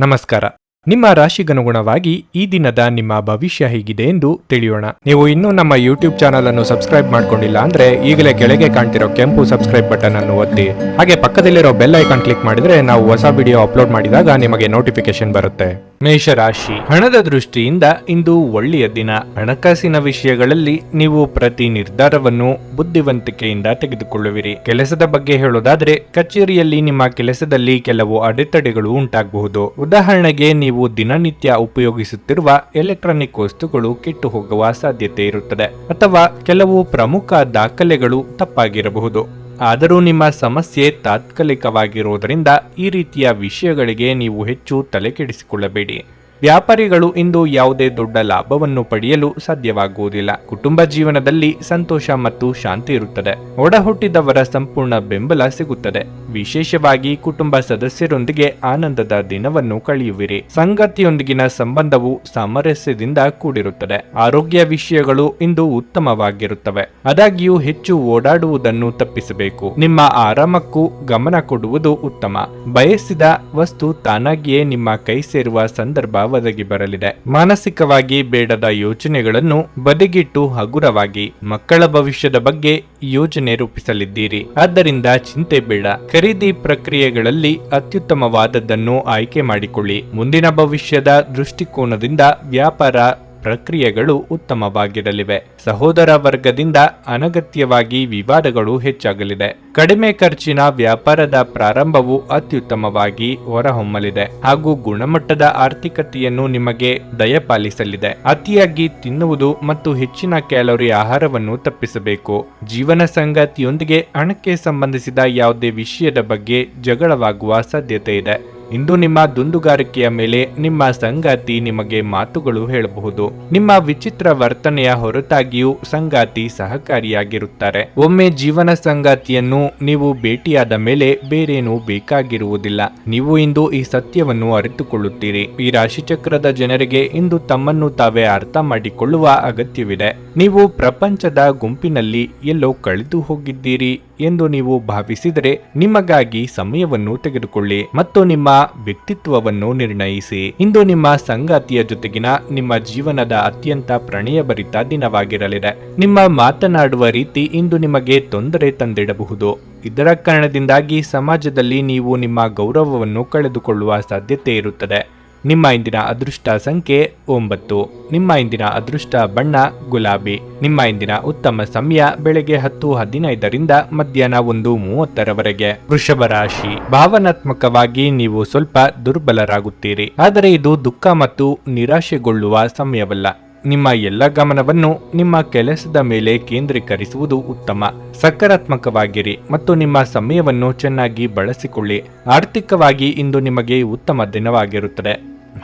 ನಮಸ್ಕಾರ. ನಿಮ್ಮ ರಾಶಿಗನುಗುಣವಾಗಿ ಈ ದಿನದ ನಿಮ್ಮ ಭವಿಷ್ಯ ಹೇಗಿದೆ ಎಂದು ತಿಳಿಯೋಣ. ನೀವು ಇನ್ನೂ ನಮ್ಮ ಯೂಟ್ಯೂಬ್ ಚಾನಲ್ ಅನ್ನು ಸಬ್ಸ್ಕ್ರೈಬ್ ಮಾಡ್ಕೊಂಡಿಲ್ಲ ಅಂದ್ರೆ ಈಗಲೇ ಕೆಳಗೆ ಕಾಣ್ತಿರೋ ಕೆಂಪು ಸಬ್ಸ್ಕ್ರೈಬ್ ಬಟನ್ ಅನ್ನು ಒತ್ತಿ, ಹಾಗೆ ಪಕ್ಕದಲ್ಲಿರೋ ಬೆಲ್ ಐಕಾನ್ ಕ್ಲಿಕ್ ಮಾಡಿದ್ರೆ ನಾವು ಹೊಸ ವಿಡಿಯೋ ಅಪ್ಲೋಡ್ ಮಾಡಿದಾಗ ನಿಮಗೆ ನೋಟಿಫಿಕೇಶನ್ ಬರುತ್ತೆ. ಮೇಷರಾಶಿ, ಹಣದ ದೃಷ್ಟಿಯಿಂದ ಇಂದು ಒಳ್ಳೆಯ ದಿನ. ಹಣಕಾಸಿನ ವಿಷಯಗಳಲ್ಲಿ ನೀವು ಪ್ರತಿ ನಿರ್ಧಾರವನ್ನು ಬುದ್ಧಿವಂತಿಕೆಯಿಂದ ತೆಗೆದುಕೊಳ್ಳುವಿರಿ. ಕೆಲಸದ ಬಗ್ಗೆ ಹೇಳೋದಾದ್ರೆ, ಕಚೇರಿಯಲ್ಲಿ ನಿಮ್ಮ ಕೆಲಸದಲ್ಲಿ ಕೆಲವು ಅಡೆತಡೆಗಳು ಉಂಟಾಗಬಹುದು. ಉದಾಹರಣೆಗೆ, ನೀವು ದಿನನಿತ್ಯ ಉಪಯೋಗಿಸುತ್ತಿರುವ ಎಲೆಕ್ಟ್ರಾನಿಕ್ ವಸ್ತುಗಳು ಕೆಟ್ಟು ಹೋಗುವ ಸಾಧ್ಯತೆ ಇರುತ್ತದೆ, ಅಥವಾ ಕೆಲವು ಪ್ರಮುಖ ದಾಖಲೆಗಳು ತಪ್ಪಾಗಿರಬಹುದು. ಆದರೂ ನಿಮ್ಮ ಸಮಸ್ಯೆ ತಾತ್ಕಾಲಿಕವಾಗಿರುವುದರಿಂದ ಈ ರೀತಿಯ ವಿಷಯಗಳಿಗೆ ನೀವು ಹೆಚ್ಚು ತಲೆಕೆಡಿಸಿಕೊಳ್ಳಬೇಡಿ. ವ್ಯಾಪಾರಿಗಳು ಇಂದು ಯಾವುದೇ ದೊಡ್ಡ ಲಾಭವನ್ನು ಪಡೆಯಲು ಸಾಧ್ಯವಾಗುವುದಿಲ್ಲ. ಕುಟುಂಬ ಜೀವನದಲ್ಲಿ ಸಂತೋಷ ಮತ್ತು ಶಾಂತಿ ಇರುತ್ತದೆ. ಒಡಹುಟ್ಟಿದವರ ಸಂಪೂರ್ಣ ಬೆಂಬಲ ಸಿಗುತ್ತದೆ. ವಿಶೇಷವಾಗಿ ಕುಟುಂಬ ಸದಸ್ಯರೊಂದಿಗೆ ಆನಂದದ ದಿನವನ್ನು ಕಳೆಯುವಿರಿ. ಸಂಗಾತಿಯೊಂದಿಗಿನ ಸಂಬಂಧವು ಸಾಮರಸ್ಯದಿಂದ ಕೂಡಿರುತ್ತದೆ. ಆರೋಗ್ಯ ವಿಷಯಗಳು ಇಂದು ಉತ್ತಮವಾಗಿರುತ್ತವೆ. ಆದಾಗ್ಯೂ ಹೆಚ್ಚು ಓಡಾಡುವುದನ್ನು ತಪ್ಪಿಸಬೇಕು. ನಿಮ್ಮ ಆರಾಮಕ್ಕೂ ಗಮನ ಕೊಡುವುದು ಉತ್ತಮ. ಬಯಸಿದ ವಸ್ತು ತಾನಾಗಿಯೇ ನಿಮ್ಮ ಕೈ ಸೇರುವ ಸಂದರ್ಭ ಒದಗಿ ಬರಲಿದೆ. ಮಾನಸಿಕವಾಗಿ ಬೇಡದ ಯೋಚನೆಗಳನ್ನು ಬದಿಗಿಟ್ಟು ಹಗುರವಾಗಿ ಮಕ್ಕಳ ಭವಿಷ್ಯದ ಬಗ್ಗೆ ಯೋಜನೆ ರೂಪಿಸಲಿದ್ದೀರಿ. ಆದ್ದರಿಂದ ಚಿಂತೆ ಬೇಡ. ಖರೀದಿ ಪ್ರಕ್ರಿಯೆಗಳಲ್ಲಿ ಅತ್ಯುತ್ತಮವಾದದ್ದನ್ನು ಆಯ್ಕೆ ಮಾಡಿಕೊಳ್ಳಿ. ಮುಂದಿನ ಭವಿಷ್ಯದ ದೃಷ್ಟಿಕೋನದಿಂದ ವ್ಯಾಪಾರ ಪ್ರಕ್ರಿಯೆಗಳು ಉತ್ತಮವಾಗಿರಲಿವೆ. ಸಹೋದರ ವರ್ಗದಿಂದ ಅನಗತ್ಯವಾಗಿ ವಿವಾದಗಳು ಹೆಚ್ಚಾಗಲಿದೆ. ಕಡಿಮೆ ಖರ್ಚಿನ ವ್ಯಾಪಾರದ ಪ್ರಾರಂಭವು ಅತ್ಯುತ್ತಮವಾಗಿ ಹೊರಹೊಮ್ಮಲಿದೆ ಹಾಗೂ ಗುಣಮಟ್ಟದ ಆರ್ಥಿಕತೆಯನ್ನು ನಿಮಗೆ ದಯಪಾಲಿಸಲಿದೆ. ಅತಿಯಾಗಿ ತಿನ್ನುವುದು ಮತ್ತು ಹೆಚ್ಚಿನ ಕ್ಯಾಲೋರಿ ಆಹಾರವನ್ನು ತಪ್ಪಿಸಬೇಕು. ಜೀವನ ಸಂಗಾತಿಯೊಂದಿಗೆ ಹಣಕ್ಕೆ ಸಂಬಂಧಿಸಿದ ಯಾವುದೇ ವಿಷಯದ ಬಗ್ಗೆ ಜಗಳವಾಗುವ ಸಾಧ್ಯತೆ ಇದೆ. ಇಂದು ನಿಮ್ಮ ದುಂದುಗಾರಿಕೆಯ ಮೇಲೆ ನಿಮ್ಮ ಸಂಗಾತಿ ನಿಮಗೆ ಮಾತುಗಳು ಹೇಳಬಹುದು. ನಿಮ್ಮ ವಿಚಿತ್ರ ವರ್ತನೆಯ ಹೊರತಾಗಿಯೂ ಸಂಗಾತಿ ಸಹಕಾರಿಯಾಗಿರುತ್ತಾರೆ. ಒಮ್ಮೆ ಜೀವನ ಸಂಗಾತಿಯನ್ನು ನೀವು ಭೇಟಿಯಾದ ಮೇಲೆ ಬೇರೇನೂ ಬೇಕಾಗಿರುವುದಿಲ್ಲ. ನೀವು ಇಂದು ಈ ಸತ್ಯವನ್ನು ಅರಿತುಕೊಳ್ಳುತ್ತೀರಿ. ಈ ರಾಶಿಚಕ್ರದ ಜನರಿಗೆ ಇಂದು ತಮ್ಮನ್ನು ತಾವೇ ಅರ್ಥ ಮಾಡಿಕೊಳ್ಳುವ ಅಗತ್ಯವಿದೆ. ನೀವು ಪ್ರಪಂಚದ ಗುಂಪಿನಲ್ಲಿ ಎಲ್ಲೋ ಕಳೆದು ಹೋಗಿದ್ದೀರಿ ಎಂದು ನೀವು ಭಾವಿಸಿದರೆ ನಿಮಗಾಗಿ ಸಮಯವನ್ನು ತೆಗೆದುಕೊಳ್ಳಿ ಮತ್ತು ನಿಮ್ಮ ವ್ಯಕ್ತಿತ್ವವನ್ನು ನಿರ್ಣಯಿಸಿ. ಇಂದು ನಿಮ್ಮ ಸಂಗಾತಿಯ ಜೊತೆಗಿನ ನಿಮ್ಮ ಜೀವನದ ಅತ್ಯಂತ ಪ್ರಣಯಭರಿತ ದಿನವಾಗಿರಲಿದೆ. ನಿಮ್ಮ ಮಾತನಾಡುವ ರೀತಿ ಇಂದು ನಿಮಗೆ ತೊಂದರೆ ತಂದಿಡಬಹುದು. ಇದರ ಕಾರಣದಿಂದಾಗಿ ಸಮಾಜದಲ್ಲಿ ನೀವು ನಿಮ್ಮ ಗೌರವವನ್ನು ಕಳೆದುಕೊಳ್ಳುವ ಸಾಧ್ಯತೆ ಇರುತ್ತದೆ. ನಿಮ್ಮ ಇಂದಿನ ಅದೃಷ್ಟ ಸಂಖ್ಯೆ 9. ನಿಮ್ಮ ಇಂದಿನ ಅದೃಷ್ಟ ಬಣ್ಣ ಗುಲಾಬಿ. ನಿಮ್ಮ ಇಂದಿನ ಉತ್ತಮ ಸಮಯ ಬೆಳಗ್ಗೆ 10:15 ಮಧ್ಯಾಹ್ನ 1:30 ವೃಷಭ ರಾಶಿ, ಭಾವನಾತ್ಮಕವಾಗಿ ನೀವು ಸ್ವಲ್ಪ ದುರ್ಬಲರಾಗುತ್ತೀರಿ. ಆದರೆ ಇದು ದುಃಖ ಮತ್ತು ನಿರಾಶೆಗೊಳ್ಳುವ ಸಮಯವಲ್ಲ. ನಿಮ್ಮ ಎಲ್ಲ ಗಮನವನ್ನು ನಿಮ್ಮ ಕೆಲಸದ ಮೇಲೆ ಕೇಂದ್ರೀಕರಿಸುವುದು ಉತ್ತಮ. ಸಕಾರಾತ್ಮಕವಾಗಿರಿ ಮತ್ತು ನಿಮ್ಮ ಸಮಯವನ್ನು ಚೆನ್ನಾಗಿ ಬಳಸಿಕೊಳ್ಳಿ. ಆರ್ಥಿಕವಾಗಿ ಇಂದು ನಿಮಗೆ ಉತ್ತಮ ದಿನವಾಗಿರುತ್ತದೆ.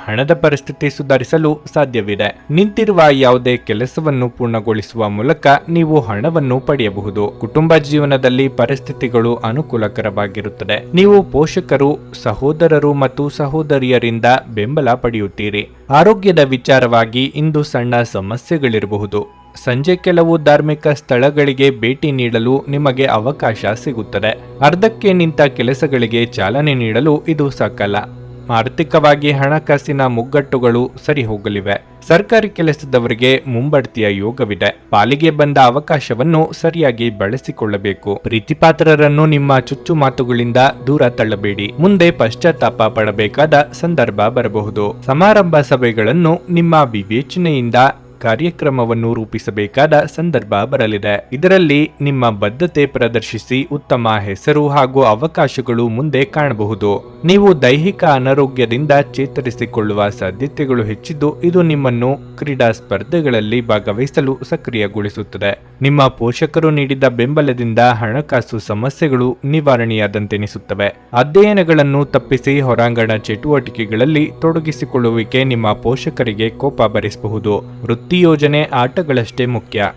ಹಣದ ಪರಿಸ್ಥಿತಿ ಸುಧಾರಿಸಲು ಸಾಧ್ಯವಿದೆ. ನಿಂತಿರುವ ಯಾವುದೇ ಕೆಲಸವನ್ನು ಪೂರ್ಣಗೊಳಿಸುವ ಮೂಲಕ ನೀವು ಹಣವನ್ನು ಪಡೆಯಬಹುದು. ಕುಟುಂಬ ಜೀವನದಲ್ಲಿ ಪರಿಸ್ಥಿತಿಗಳು ಅನುಕೂಲಕರವಾಗಿರುತ್ತದೆ. ನೀವು ಪೋಷಕರು, ಸಹೋದರರು ಮತ್ತು ಸಹೋದರಿಯರಿಂದ ಬೆಂಬಲ ಪಡೆಯುತ್ತೀರಿ. ಆರೋಗ್ಯದ ವಿಚಾರವಾಗಿ ಇಂದು ಸಣ್ಣ ಸಮಸ್ಯೆಗಳಿರಬಹುದು. ಸಂಜೆ ಕೆಲವು ಧಾರ್ಮಿಕ ಸ್ಥಳಗಳಿಗೆ ಭೇಟಿ ನೀಡಲು ನಿಮಗೆ ಅವಕಾಶ ಸಿಗುತ್ತದೆ. ಅರ್ಧಕ್ಕೆ ನಿಂತ ಕೆಲಸಗಳಿಗೆ ಚಾಲನೆ ನೀಡಲು ಇದು ಸಕಾಲ. ಆರ್ಥಿಕವಾಗಿ ಹಣಕಾಸಿನ ಮುಗ್ಗಟ್ಟುಗಳು ಸರಿ ಹೋಗಲಿವೆ. ಸರ್ಕಾರಿ ಕೆಲಸದವರಿಗೆ ಮುಂಬಡ್ತಿಯ ಯೋಗವಿದೆ. ಪಾಲಿಗೆ ಬಂದ ಅವಕಾಶವನ್ನು ಸರಿಯಾಗಿ ಬಳಸಿಕೊಳ್ಳಬೇಕು. ಪ್ರೀತಿಪಾತ್ರರನ್ನು ನಿಮ್ಮ ಚುಚ್ಚು ಮಾತುಗಳಿಂದ ದೂರ ತಳ್ಳಬೇಡಿ. ಮುಂದೆ ಪಶ್ಚಾತ್ತಾಪ ಪಡಬೇಕಾದ ಸಂದರ್ಭ ಬರಬಹುದು. ಸಮಾರಂಭ ಸಭೆಗಳನ್ನು ನಿಮ್ಮ ವಿವೇಚನೆಯಿಂದ ಕಾರ್ಯಕ್ರಮವನ್ನು ರೂಪಿಸಬೇಕಾದ ಸಂದರ್ಭ ಬರಲಿದೆ. ಇದರಲ್ಲಿ ನಿಮ್ಮ ಬದ್ಧತೆ ಪ್ರದರ್ಶಿಸಿ ಉತ್ತಮ ಹೆಸರು ಹಾಗೂ ಅವಕಾಶಗಳು ಮುಂದೆ ಕಾಣಬಹುದು. ನೀವು ದೈಹಿಕ ಅನಾರೋಗ್ಯದಿಂದ ಚೇತರಿಸಿಕೊಳ್ಳುವ ಸಾಧ್ಯತೆಗಳು ಹೆಚ್ಚಿದ್ದು, ಇದು ನಿಮ್ಮನ್ನು ಕ್ರೀಡಾ ಸ್ಪರ್ಧೆಗಳಲ್ಲಿ ಭಾಗವಹಿಸಲು ಸಕ್ರಿಯಗೊಳಿಸುತ್ತದೆ. ನಿಮ್ಮ ಪೋಷಕರು ನೀಡಿದ ಬೆಂಬಲದಿಂದ ಹಣಕಾಸು ಸಮಸ್ಯೆಗಳು ನಿವಾರಣೆಯಾದಂತೆನಿಸುತ್ತವೆ. ಅಧ್ಯಯನಗಳನ್ನು ತಪ್ಪಿಸಿ ಹೊರಾಂಗಣ ಚಟುವಟಿಕೆಗಳಲ್ಲಿ ತೊಡಗಿಸಿಕೊಳ್ಳುವಿಕೆ ನಿಮ್ಮ ಪೋಷಕರಿಗೆ ಕೋಪ ಭರಿಸಬಹುದು. ವೃತ್ತಿ ಯೋಜನೆ ಆಟಗಳಷ್ಟೇ ಮುಖ್ಯ.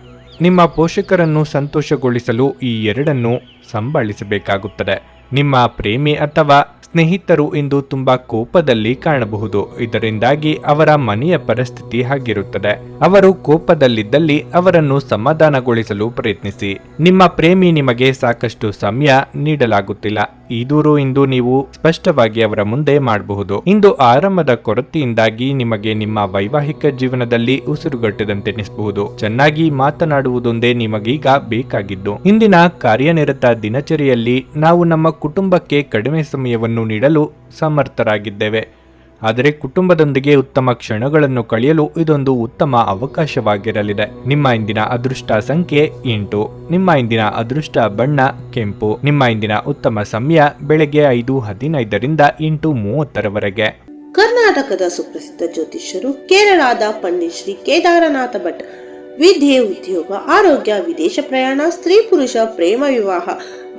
ನಿಮ್ಮ ಪೋಷಕರನ್ನು ಸಂತೋಷಗೊಳಿಸಲು ಈ ಎರಡನ್ನೂ ಸಂಭಾಳಿಸಬೇಕಾಗುತ್ತದೆ. ನಿಮ್ಮ ಪ್ರೇಮಿ ಅಥವಾ ಸ್ನೇಹಿತರು ಇಂದು ತುಂಬಾ ಕೋಪದಲ್ಲಿ ಕಾಣಬಹುದು. ಇದರಿಂದಾಗಿ ಅವರ ಮನೆಯ ಪರಿಸ್ಥಿತಿ ಹಾಗಿರುತ್ತದೆ. ಅವರು ಕೋಪದಲ್ಲಿದ್ದಲ್ಲಿ ಅವರನ್ನು ಸಮಾಧಾನಗೊಳಿಸಲು ಪ್ರಯತ್ನಿಸಿ. ನಿಮ್ಮ ಪ್ರೇಮಿ ನಿಮಗೆ ಸಾಕಷ್ಟು ಸಮಯ ನೀಡಲಾಗುತ್ತಿಲ್ಲ ಈ ದೂರು ಇಂದು ನೀವು ಸ್ಪಷ್ಟವಾಗಿ ಅವರ ಮುಂದೆ ಮಾಡಬಹುದು. ಇಂದು ಆರಂಭದ ಕೊರತೆಯಿಂದಾಗಿ ನಿಮಗೆ ನಿಮ್ಮ ವೈವಾಹಿಕ ಜೀವನದಲ್ಲಿ ಉಸಿರುಗಟ್ಟದಂತೆನಿಸಬಹುದು. ಚೆನ್ನಾಗಿ ಮಾತನಾಡುವುದೊಂದೇ ನಿಮಗೀಗ ಬೇಕಾಗಿದ್ದು. ಇಂದಿನ ಕಾರ್ಯನಿರತ ದಿನಚರಿಯಲ್ಲಿ ನಾವು ನಮ್ಮ ಕುಟುಂಬಕ್ಕೆ ಕಡಿಮೆ ಸಮಯವನ್ನು ನೀಡಲು ಸಮರ್ಥರಾಗಿದ್ದೇವೆ. ಆದರೆ ಕುಟುಂಬದೊಂದಿಗೆ ಉತ್ತಮ ಕ್ಷಣಗಳನ್ನು ಕಳೆಯಲು ಇದೊಂದು ಉತ್ತಮ ಅವಕಾಶವಾಗಿರಲಿದೆ. ನಿಮ್ಮ ಇಂದಿನ ಅದೃಷ್ಟ ಸಂಖ್ಯೆ 8. ನಿಮ್ಮ ಇಂದಿನ ಅದೃಷ್ಟ ಬಣ್ಣ ಕೆಂಪು. ನಿಮ್ಮ ಇಂದಿನ ಉತ್ತಮ ಸಮಯ ಬೆಳಗ್ಗೆ 5:15ರಿಂದ 8:30ರವರೆಗೆ. ಕರ್ನಾಟಕದ ಸುಪ್ರಸಿದ್ಧ ಜ್ಯೋತಿಷ್ಯರು ಕೇರಳದ ಪಂಡಿತ್ ಶ್ರೀ ಕೇದಾರನಾಥ ಭಟ್. ವಿದ್ಯೆ, ಉದ್ಯೋಗ, ಆರೋಗ್ಯ, ವಿದೇಶ ಪ್ರಯಾಣ, ಸ್ತ್ರೀ ಪುರುಷ ಪ್ರೇಮ ವಿವಾಹ,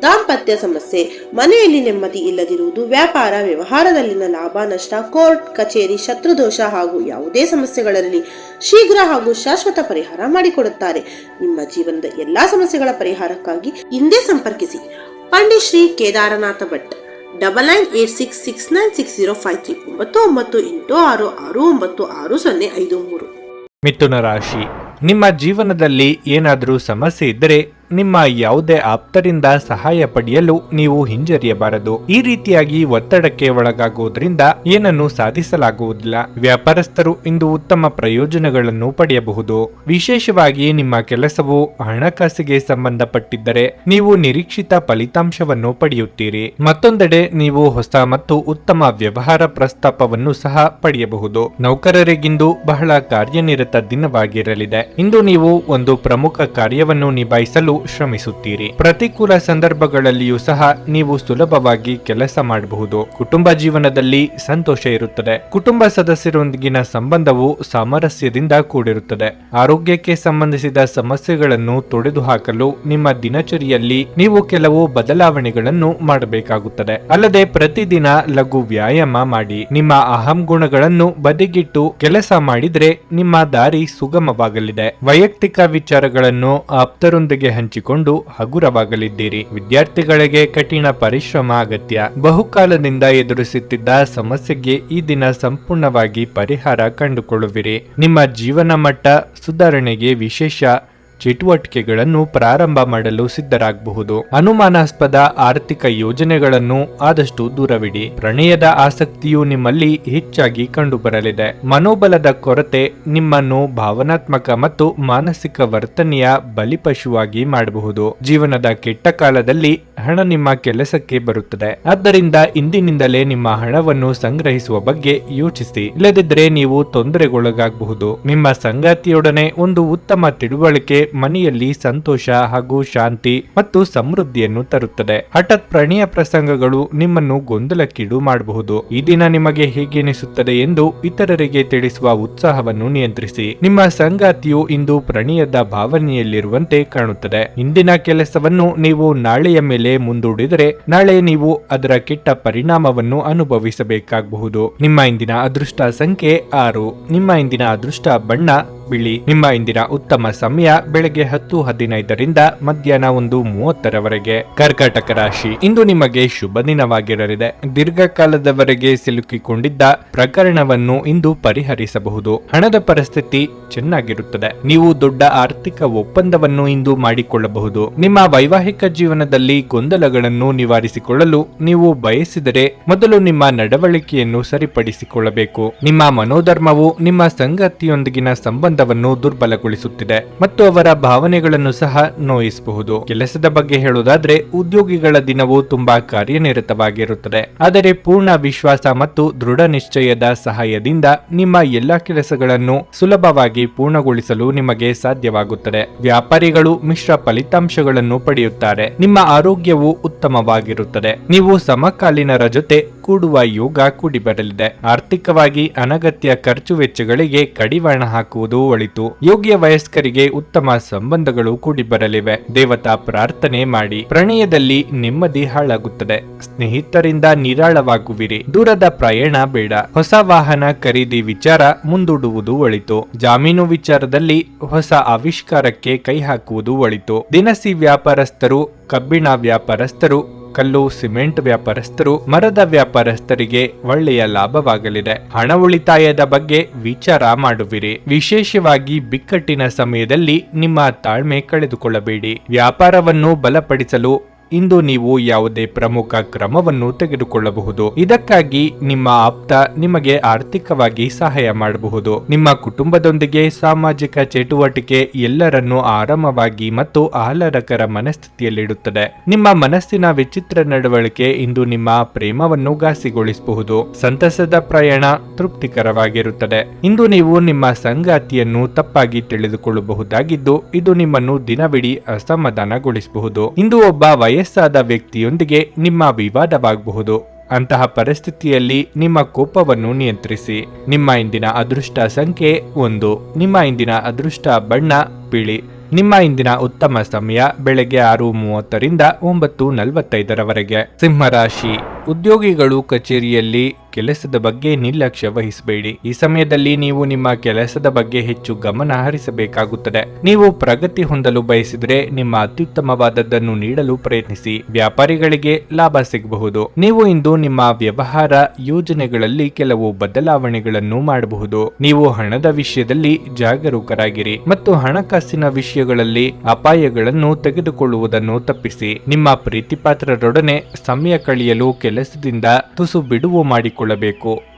ದಾಂಪತ್ಯ ಸಮಸ್ಯೆ, ಮನೆಯಲ್ಲಿ ನೆಮ್ಮದಿ ಇಲ್ಲದಿರುವುದು, ವ್ಯಾಪಾರ ವ್ಯವಹಾರದಲ್ಲಿನ ಲಾಭ ನಷ್ಟ, ಕೋರ್ಟ್ ಕಚೇರಿ, ಶತ್ರುದೋಷ ಹಾಗೂ ಯಾವುದೇ ಸಮಸ್ಯೆಗಳಲ್ಲಿ ಶೀಘ್ರ ಹಾಗೂ ಶಾಶ್ವತ ಪರಿಹಾರ ಮಾಡಿಕೊಡುತ್ತಾರೆ. ನಿಮ್ಮ ಜೀವನದ ಎಲ್ಲಾ ಸಮಸ್ಯೆಗಳ ಪರಿಹಾರಕ್ಕಾಗಿ ಹಿಂದೆ ಸಂಪರ್ಕಿಸಿ ಪಂಡಿತ್ ಶ್ರೀ ಕೇದಾರನಾಥ ಭಟ್. 9986696053 9986669053. ಮಿಥುನ ರಾಶಿ. ನಿಮ್ಮ ಜೀವನದಲ್ಲಿ ಏನಾದರೂ ಸಮಸ್ಯೆ ಇದ್ದರೆ ನಿಮ್ಮ ಯಾವುದೇ ಆಪ್ತರಿಂದ ಸಹಾಯ ಪಡೆಯಲು ನೀವು ಹಿಂಜರಿಯಬಾರದು. ಈ ರೀತಿಯಾಗಿ ಒತ್ತಡಕ್ಕೆ ಒಳಗಾಗುವುದರಿಂದ ಏನನ್ನು ಸಾಧಿಸಲಾಗುವುದಿಲ್ಲ. ವ್ಯಾಪಾರಸ್ಥರು ಇಂದು ಉತ್ತಮ ಪ್ರಯೋಜನಗಳನ್ನು ಪಡೆಯಬಹುದು. ವಿಶೇಷವಾಗಿ ನಿಮ್ಮ ಕೆಲಸವು ಹಣಕಾಸಿಗೆ ಸಂಬಂಧಪಟ್ಟಿದ್ದರೆ ನೀವು ನಿರೀಕ್ಷಿತ ಫಲಿತಾಂಶವನ್ನು ಪಡೆಯುತ್ತೀರಿ. ಮತ್ತೊಂದೆಡೆ ನೀವು ಹೊಸ ಮತ್ತು ಉತ್ತಮ ವ್ಯವಹಾರ ಪ್ರಸ್ತಾಪವನ್ನು ಸಹ ಪಡೆಯಬಹುದು. ನೌಕರರಿಗಿಂದು ಬಹಳ ಕಾರ್ಯನಿರತ ದಿನವಾಗಿರಲಿದೆ. ಇಂದು ನೀವು ಒಂದು ಪ್ರಮುಖ ಕಾರ್ಯವನ್ನು ನಿಭಾಯಿಸಲು ಶ್ರಮಿಸುತ್ತೀರಿ. ಪ್ರತಿಕೂಲ ಸಂದರ್ಭಗಳಲ್ಲಿಯೂ ಸಹ ನೀವು ಸುಲಭವಾಗಿ ಕೆಲಸ ಮಾಡಬಹುದು. ಕುಟುಂಬ ಜೀವನದಲ್ಲಿ ಸಂತೋಷ ಇರುತ್ತದೆ. ಕುಟುಂಬ ಸದಸ್ಯರೊಂದಿಗಿನ ಸಂಬಂಧವು ಸಾಮರಸ್ಯದಿಂದ ಕೂಡಿರುತ್ತದೆ. ಆರೋಗ್ಯಕ್ಕೆ ಸಂಬಂಧಿಸಿದ ಸಮಸ್ಯೆಗಳನ್ನು ತೊಡೆದುಹಾಕಲು ನಿಮ್ಮ ದಿನಚರಿಯಲ್ಲಿ ನೀವು ಕೆಲವು ಬದಲಾವಣೆಗಳನ್ನು ಮಾಡಬೇಕಾಗುತ್ತದೆ. ಅಲ್ಲದೆ ಪ್ರತಿದಿನ ಲಘು ವ್ಯಾಯಾಮ ಮಾಡಿ. ನಿಮ್ಮ ಅಹಂ ಗುಣಗಳನ್ನು ಬದಿಗಿಟ್ಟು ಕೆಲಸ ಮಾಡಿದ್ರೆ ನಿಮ್ಮ ದಾರಿ ಸುಗಮವಾಗಲಿದೆ. ವೈಯಕ್ತಿಕ ವಿಚಾರಗಳನ್ನು ಆಪ್ತರೊಂದಿಗೆ ಹಂಚಿಕೊಂಡು ಹಗುರವಾಗಲಿದ್ದೀರಿ. ವಿದ್ಯಾರ್ಥಿಗಳಿಗೆ ಕಠಿಣ ಪರಿಶ್ರಮ ಅಗತ್ಯ. ಬಹುಕಾಲದಿಂದ ಎದುರಿಸುತ್ತಿದ್ದ ಸಮಸ್ಯೆಗೆ ಈ ದಿನ ಸಂಪೂರ್ಣವಾಗಿ ಪರಿಹಾರ ಕಂಡುಕೊಳ್ಳುವಿರಿ. ನಿಮ್ಮ ಜೀವನ ಮಟ್ಟ ಸುಧಾರಣೆಗೆ ವಿಶೇಷ ಚಟುವಟಿಕೆಗಳನ್ನು ಪ್ರಾರಂಭ ಮಾಡಲು ಸಿದ್ಧರಾಗಬಹುದು. ಅನುಮಾನಾಸ್ಪದ ಆರ್ಥಿಕ ಯೋಜನೆಗಳನ್ನು ಆದಷ್ಟು ದೂರವಿಡಿ. ಪ್ರಣಯದ ಆಸಕ್ತಿಯು ನಿಮ್ಮಲ್ಲಿ ಹೆಚ್ಚಾಗಿ ಕಂಡುಬರಲಿದೆ. ಮನೋಬಲದ ಕೊರತೆ ನಿಮ್ಮನ್ನು ಭಾವನಾತ್ಮಕ ಮತ್ತು ಮಾನಸಿಕ ವರ್ತನೆಯ ಬಲಿಪಶುವಾಗಿ ಮಾಡಬಹುದು. ಜೀವನದ ಕೆಟ್ಟ ಕಾಲದಲ್ಲಿ ಹಣ ನಿಮ್ಮ ಕೆಲಸಕ್ಕೆ ಬರುತ್ತದೆ. ಆದ್ದರಿಂದ ಇಂದಿನಿಂದಲೇ ನಿಮ್ಮ ಹಣವನ್ನು ಸಂಗ್ರಹಿಸುವ ಬಗ್ಗೆ ಯೋಚಿಸಿ. ಇಲ್ಲದಿದ್ದರೆ ನೀವು ತೊಂದರೆಗೊಳಗಾಗಬಹುದು. ನಿಮ್ಮ ಸಂಗಾತಿಯೊಡನೆ ಒಂದು ಉತ್ತಮ ತಿಳುವಳಿಕೆ ಮನೆಯಲ್ಲಿ ಸಂತೋಷ ಹಾಗೂ ಶಾಂತಿ ಮತ್ತು ಸಮೃದ್ಧಿಯನ್ನು ತರುತ್ತದೆ. ಹಠಾತ್ ಪ್ರಣಯ ಪ್ರಸಂಗಗಳು ನಿಮ್ಮನ್ನು ಗೊಂದಲಕ್ಕೀಡು ಮಾಡಬಹುದು. ಈ ದಿನ ನಿಮಗೆ ಹೇಗೆನಿಸುತ್ತದೆ ಎಂದು ಇತರರಿಗೆ ತಿಳಿಸುವ ಉತ್ಸಾಹವನ್ನು ನಿಯಂತ್ರಿಸಿ. ನಿಮ್ಮ ಸಂಗಾತಿಯು ಇಂದು ಪ್ರಣಯದ ಭಾವನೆಯಲ್ಲಿರುವಂತೆ ಕಾಣುತ್ತದೆ. ಇಂದಿನ ಕೆಲಸವನ್ನು ನೀವು ನಾಳೆಯ ಮೇಲೆ ಮುಂದೂಡಿದರೆ ನಾಳೆ ನೀವು ಅದರ ಕೆಟ್ಟ ಪರಿಣಾಮವನ್ನು ಅನುಭವಿಸಬೇಕಾಗಬಹುದು. ನಿಮ್ಮ ಇಂದಿನ ಅದೃಷ್ಟ ಸಂಖ್ಯೆ 6. ನಿಮ್ಮ ಇಂದಿನ ಅದೃಷ್ಟ ಬಣ್ಣ ಬಿಳಿ. ನಿಮ್ಮ ಇಂದಿನ ಉತ್ತಮ ಸಮಯ ಬೆಳಗ್ಗೆ 10:15ರಿಂದ ಮಧ್ಯಾಹ್ನ 1:30ರವರೆಗೆ. ಕರ್ಕಾಟಕ ರಾಶಿ. ಇಂದು ನಿಮಗೆ ಶುಭ ದಿನವಾಗಿರಲಿದೆ. ದೀರ್ಘಕಾಲದವರೆಗೆ ಸಿಲುಕಿಕೊಂಡಿದ್ದ ಪ್ರಕರಣವನ್ನು ಇಂದು ಪರಿಹರಿಸಬಹುದು. ಹಣದ ಪರಿಸ್ಥಿತಿ ಚೆನ್ನಾಗಿರುತ್ತದೆ. ನೀವು ದೊಡ್ಡ ಆರ್ಥಿಕ ಒಪ್ಪಂದವನ್ನು ಇಂದು ಮಾಡಿಕೊಳ್ಳಬಹುದು. ನಿಮ್ಮ ವೈವಾಹಿಕ ಜೀವನದಲ್ಲಿ ಗೊಂದಲಗಳನ್ನು ನಿವಾರಿಸಿಕೊಳ್ಳಲು ನೀವು ಬಯಸಿದರೆ ಮೊದಲು ನಿಮ್ಮ ನಡವಳಿಕೆಯನ್ನು ಸರಿಪಡಿಸಿಕೊಳ್ಳಬೇಕು. ನಿಮ್ಮ ಮನೋಧರ್ಮವು ನಿಮ್ಮ ಸಂಗಾತಿಯೊಂದಿಗಿನ ಸಂಬಂಧವನ್ನು ದುರ್ಬಲಗೊಳಿಸುತ್ತಿದೆ ಮತ್ತು ಅವರ ಭಾವನೆಗಳನ್ನು ಸಹ ನೋಯಿಸಬಹುದು. ಕೆಲಸದ ಬಗ್ಗೆ ಹೇಳುವುದಾದ್ರೆ ಉದ್ಯೋಗಿಗಳ ದಿನವು ತುಂಬಾ ಕಾರ್ಯನಿರತವಾಗಿರುತ್ತದೆ. ಆದರೆ ಪೂರ್ಣ ವಿಶ್ವಾಸ ಮತ್ತು ದೃಢ ನಿಶ್ಚಯದ ಸಹಾಯದಿಂದ ನಿಮ್ಮ ಎಲ್ಲಾ ಕೆಲಸಗಳನ್ನು ಸುಲಭವಾಗಿ ಪೂರ್ಣಗೊಳಿಸಲು ನಿಮಗೆ ಸಾಧ್ಯವಾಗುತ್ತದೆ. ವ್ಯಾಪಾರಿಗಳು ಮಿಶ್ರ ಫಲಿತಾಂಶಗಳನ್ನು ಪಡೆಯುತ್ತಾರೆ. ನಿಮ್ಮ ಆರೋಗ್ಯವು ಉತ್ತಮವಾಗಿರುತ್ತದೆ. ನೀವು ಸಮಕಾಲೀನರ ಜೊತೆ ಕೂಡುವ ಯೋಗ ಕೂಡಿಬರಲಿದೆ. ಆರ್ಥಿಕವಾಗಿ ಅನಗತ್ಯ ಖರ್ಚು ವೆಚ್ಚಗಳಿಗೆ ಕಡಿವಾಣ ಹಾಕುವುದು ಒಳಿತು. ಯೋಗ್ಯ ವಯಸ್ಕರಿಗೆ ಉತ್ತಮ ಸಂಬಂಧಗಳು ಕೂಡಿಬರಲಿವೆ. ದೇವತಾ ಪ್ರಾರ್ಥನೆ ಮಾಡಿ. ಪ್ರಣಯದಲ್ಲಿ ನೆಮ್ಮದಿ ಹಾಳಾಗುತ್ತದೆ. ಸ್ನೇಹಿತರಿಂದ ನಿರಾಳವಾಗುವಿರಿ. ದೂರದ ಪ್ರಯಾಣ ಬೇಡ. ಹೊಸ ವಾಹನ ಖರೀದಿ ವಿಚಾರ ಮುಂದೂಡುವುದು ಒಳಿತು. ಜಾಮೀನು ವಿಚಾರದಲ್ಲಿ ಹೊಸ ಆವಿಷ್ಕಾರಕ್ಕೆ ಕೈ ಹಾಕುವುದು ಒಳಿತು. ದಿನಸಿ ವ್ಯಾಪಾರಸ್ಥರು, ಕಬ್ಬಿಣ ವ್ಯಾಪಾರಸ್ಥರು, ಕಲ್ಲು ಸಿಮೆಂಟ್ ವ್ಯಾಪಾರಸ್ಥರು, ಮರದ ವ್ಯಾಪಾರಸ್ಥರಿಗೆ ಒಳ್ಳೆಯ ಲಾಭವಾಗಲಿದೆ. ಹಣ ಉಳಿತಾಯದ ಬಗ್ಗೆ ವಿಚಾರ ಮಾಡುವಿರಿ. ವಿಶೇಷವಾಗಿ ಬಿಕ್ಕಟ್ಟಿನ ಸಮಯದಲ್ಲಿ ನಿಮ್ಮ ತಾಳ್ಮೆ ಕಳೆದುಕೊಳ್ಳಬೇಡಿ. ವ್ಯಾಪಾರವನ್ನು ಬಲಪಡಿಸಲು ಇಂದು ನೀವು ಯಾವುದೇ ಪ್ರಮುಖ ಕ್ರಮವನ್ನು ತೆಗೆದುಕೊಳ್ಳಬಹುದು. ಇದಕ್ಕಾಗಿ ನಿಮ್ಮ ಆಪ್ತ ನಿಮಗೆ ಆರ್ಥಿಕವಾಗಿ ಸಹಾಯ ಮಾಡಬಹುದು. ನಿಮ್ಮ ಕುಟುಂಬದೊಂದಿಗೆ ಸಾಮಾಜಿಕ ಚಟುವಟಿಕೆ ಎಲ್ಲರನ್ನೂ ಆರಾಮವಾಗಿ ಮತ್ತು ಆಹ್ಲಾದಕರ ಮನಸ್ಥಿತಿಯಲ್ಲಿಡುತ್ತದೆ. ನಿಮ್ಮ ಮನಸ್ಸಿನ ವಿಚಿತ್ರ ನಡವಳಿಕೆ ಇಂದು ನಿಮ್ಮ ಪ್ರೇಮವನ್ನು ಘಾಸಿಗೊಳಿಸಬಹುದು. ಸಂತಸದ ಪ್ರಯಾಣ ತೃಪ್ತಿಕರವಾಗಿರುತ್ತದೆ. ಇಂದು ನೀವು ನಿಮ್ಮ ಸಂಗಾತಿಯನ್ನು ತಪ್ಪಾಗಿ ತಿಳಿದುಕೊಳ್ಳಬಹುದಾಗಿದ್ದು ಇದು ನಿಮ್ಮನ್ನು ದಿನವಿಡೀ ಅಸಮಾಧಾನಗೊಳಿಸಬಹುದು. ಇಂದು ಒಬ್ಬ ವಯಸ್ಸಾದ ವ್ಯಕ್ತಿಯೊಂದಿಗೆ ನಿಮ್ಮ ವಿವಾದವಾಗಬಹುದು. ಅಂತಹ ಪರಿಸ್ಥಿತಿಯಲ್ಲಿ ನಿಮ್ಮ ಕೋಪವನ್ನು ನಿಯಂತ್ರಿಸಿ. ನಿಮ್ಮ ಇಂದಿನ ಅದೃಷ್ಟ ಸಂಖ್ಯೆ 1. ನಿಮ್ಮ ಇಂದಿನ ಅದೃಷ್ಟ ಬಣ್ಣ ಬಿಳಿ. ನಿಮ್ಮ ಇಂದಿನ ಉತ್ತಮ ಸಮಯ ಬೆಳಗ್ಗೆ 6:30ರಿಂದ 9:45ರವರೆಗೆ. ಸಿಂಹರಾಶಿ, ಉದ್ಯೋಗಿಗಳು ಕಚೇರಿಯಲ್ಲಿ ಕೆಲಸದ ಬಗ್ಗೆ ನಿರ್ಲಕ್ಷ್ಯ ವಹಿಸಬೇಡಿ. ಈ ಸಮಯದಲ್ಲಿ ನೀವು ನಿಮ್ಮ ಕೆಲಸದ ಬಗ್ಗೆ ಹೆಚ್ಚು ಗಮನ ಹರಿಸಬೇಕಾಗುತ್ತದೆ. ನೀವು ಪ್ರಗತಿ ಹೊಂದಲು ಬಯಸಿದರೆ ನಿಮ್ಮ ಅತ್ಯುತ್ತಮವಾದದ್ದನ್ನು ನೀಡಲು ಪ್ರಯತ್ನಿಸಿ. ವ್ಯಾಪಾರಿಗಳಿಗೆ ಲಾಭ ಸಿಗಬಹುದು. ನೀವು ಇಂದು ನಿಮ್ಮ ವ್ಯವಹಾರ ಯೋಜನೆಗಳಲ್ಲಿ ಕೆಲವು ಬದಲಾವಣೆಗಳನ್ನು ಮಾಡಬಹುದು. ನೀವು ಹಣದ ವಿಷಯದಲ್ಲಿ ಜಾಗರೂಕರಾಗಿರಿ ಮತ್ತು ಹಣಕಾಸಿನ ವಿಷಯಗಳಲ್ಲಿ ಅಪಾಯಗಳನ್ನು ತೆಗೆದುಕೊಳ್ಳುವುದನ್ನು ತಪ್ಪಿಸಿ. ನಿಮ್ಮ ಪ್ರೀತಿಪಾತ್ರರೊಡನೆ ಸಮಯ ಕಳೆಯಲು ಕೆಲಸದಿಂದ ತುಸು ಬಿಡುವು ಮಾಡಿಕೊಳ್ಳಬೇಕು.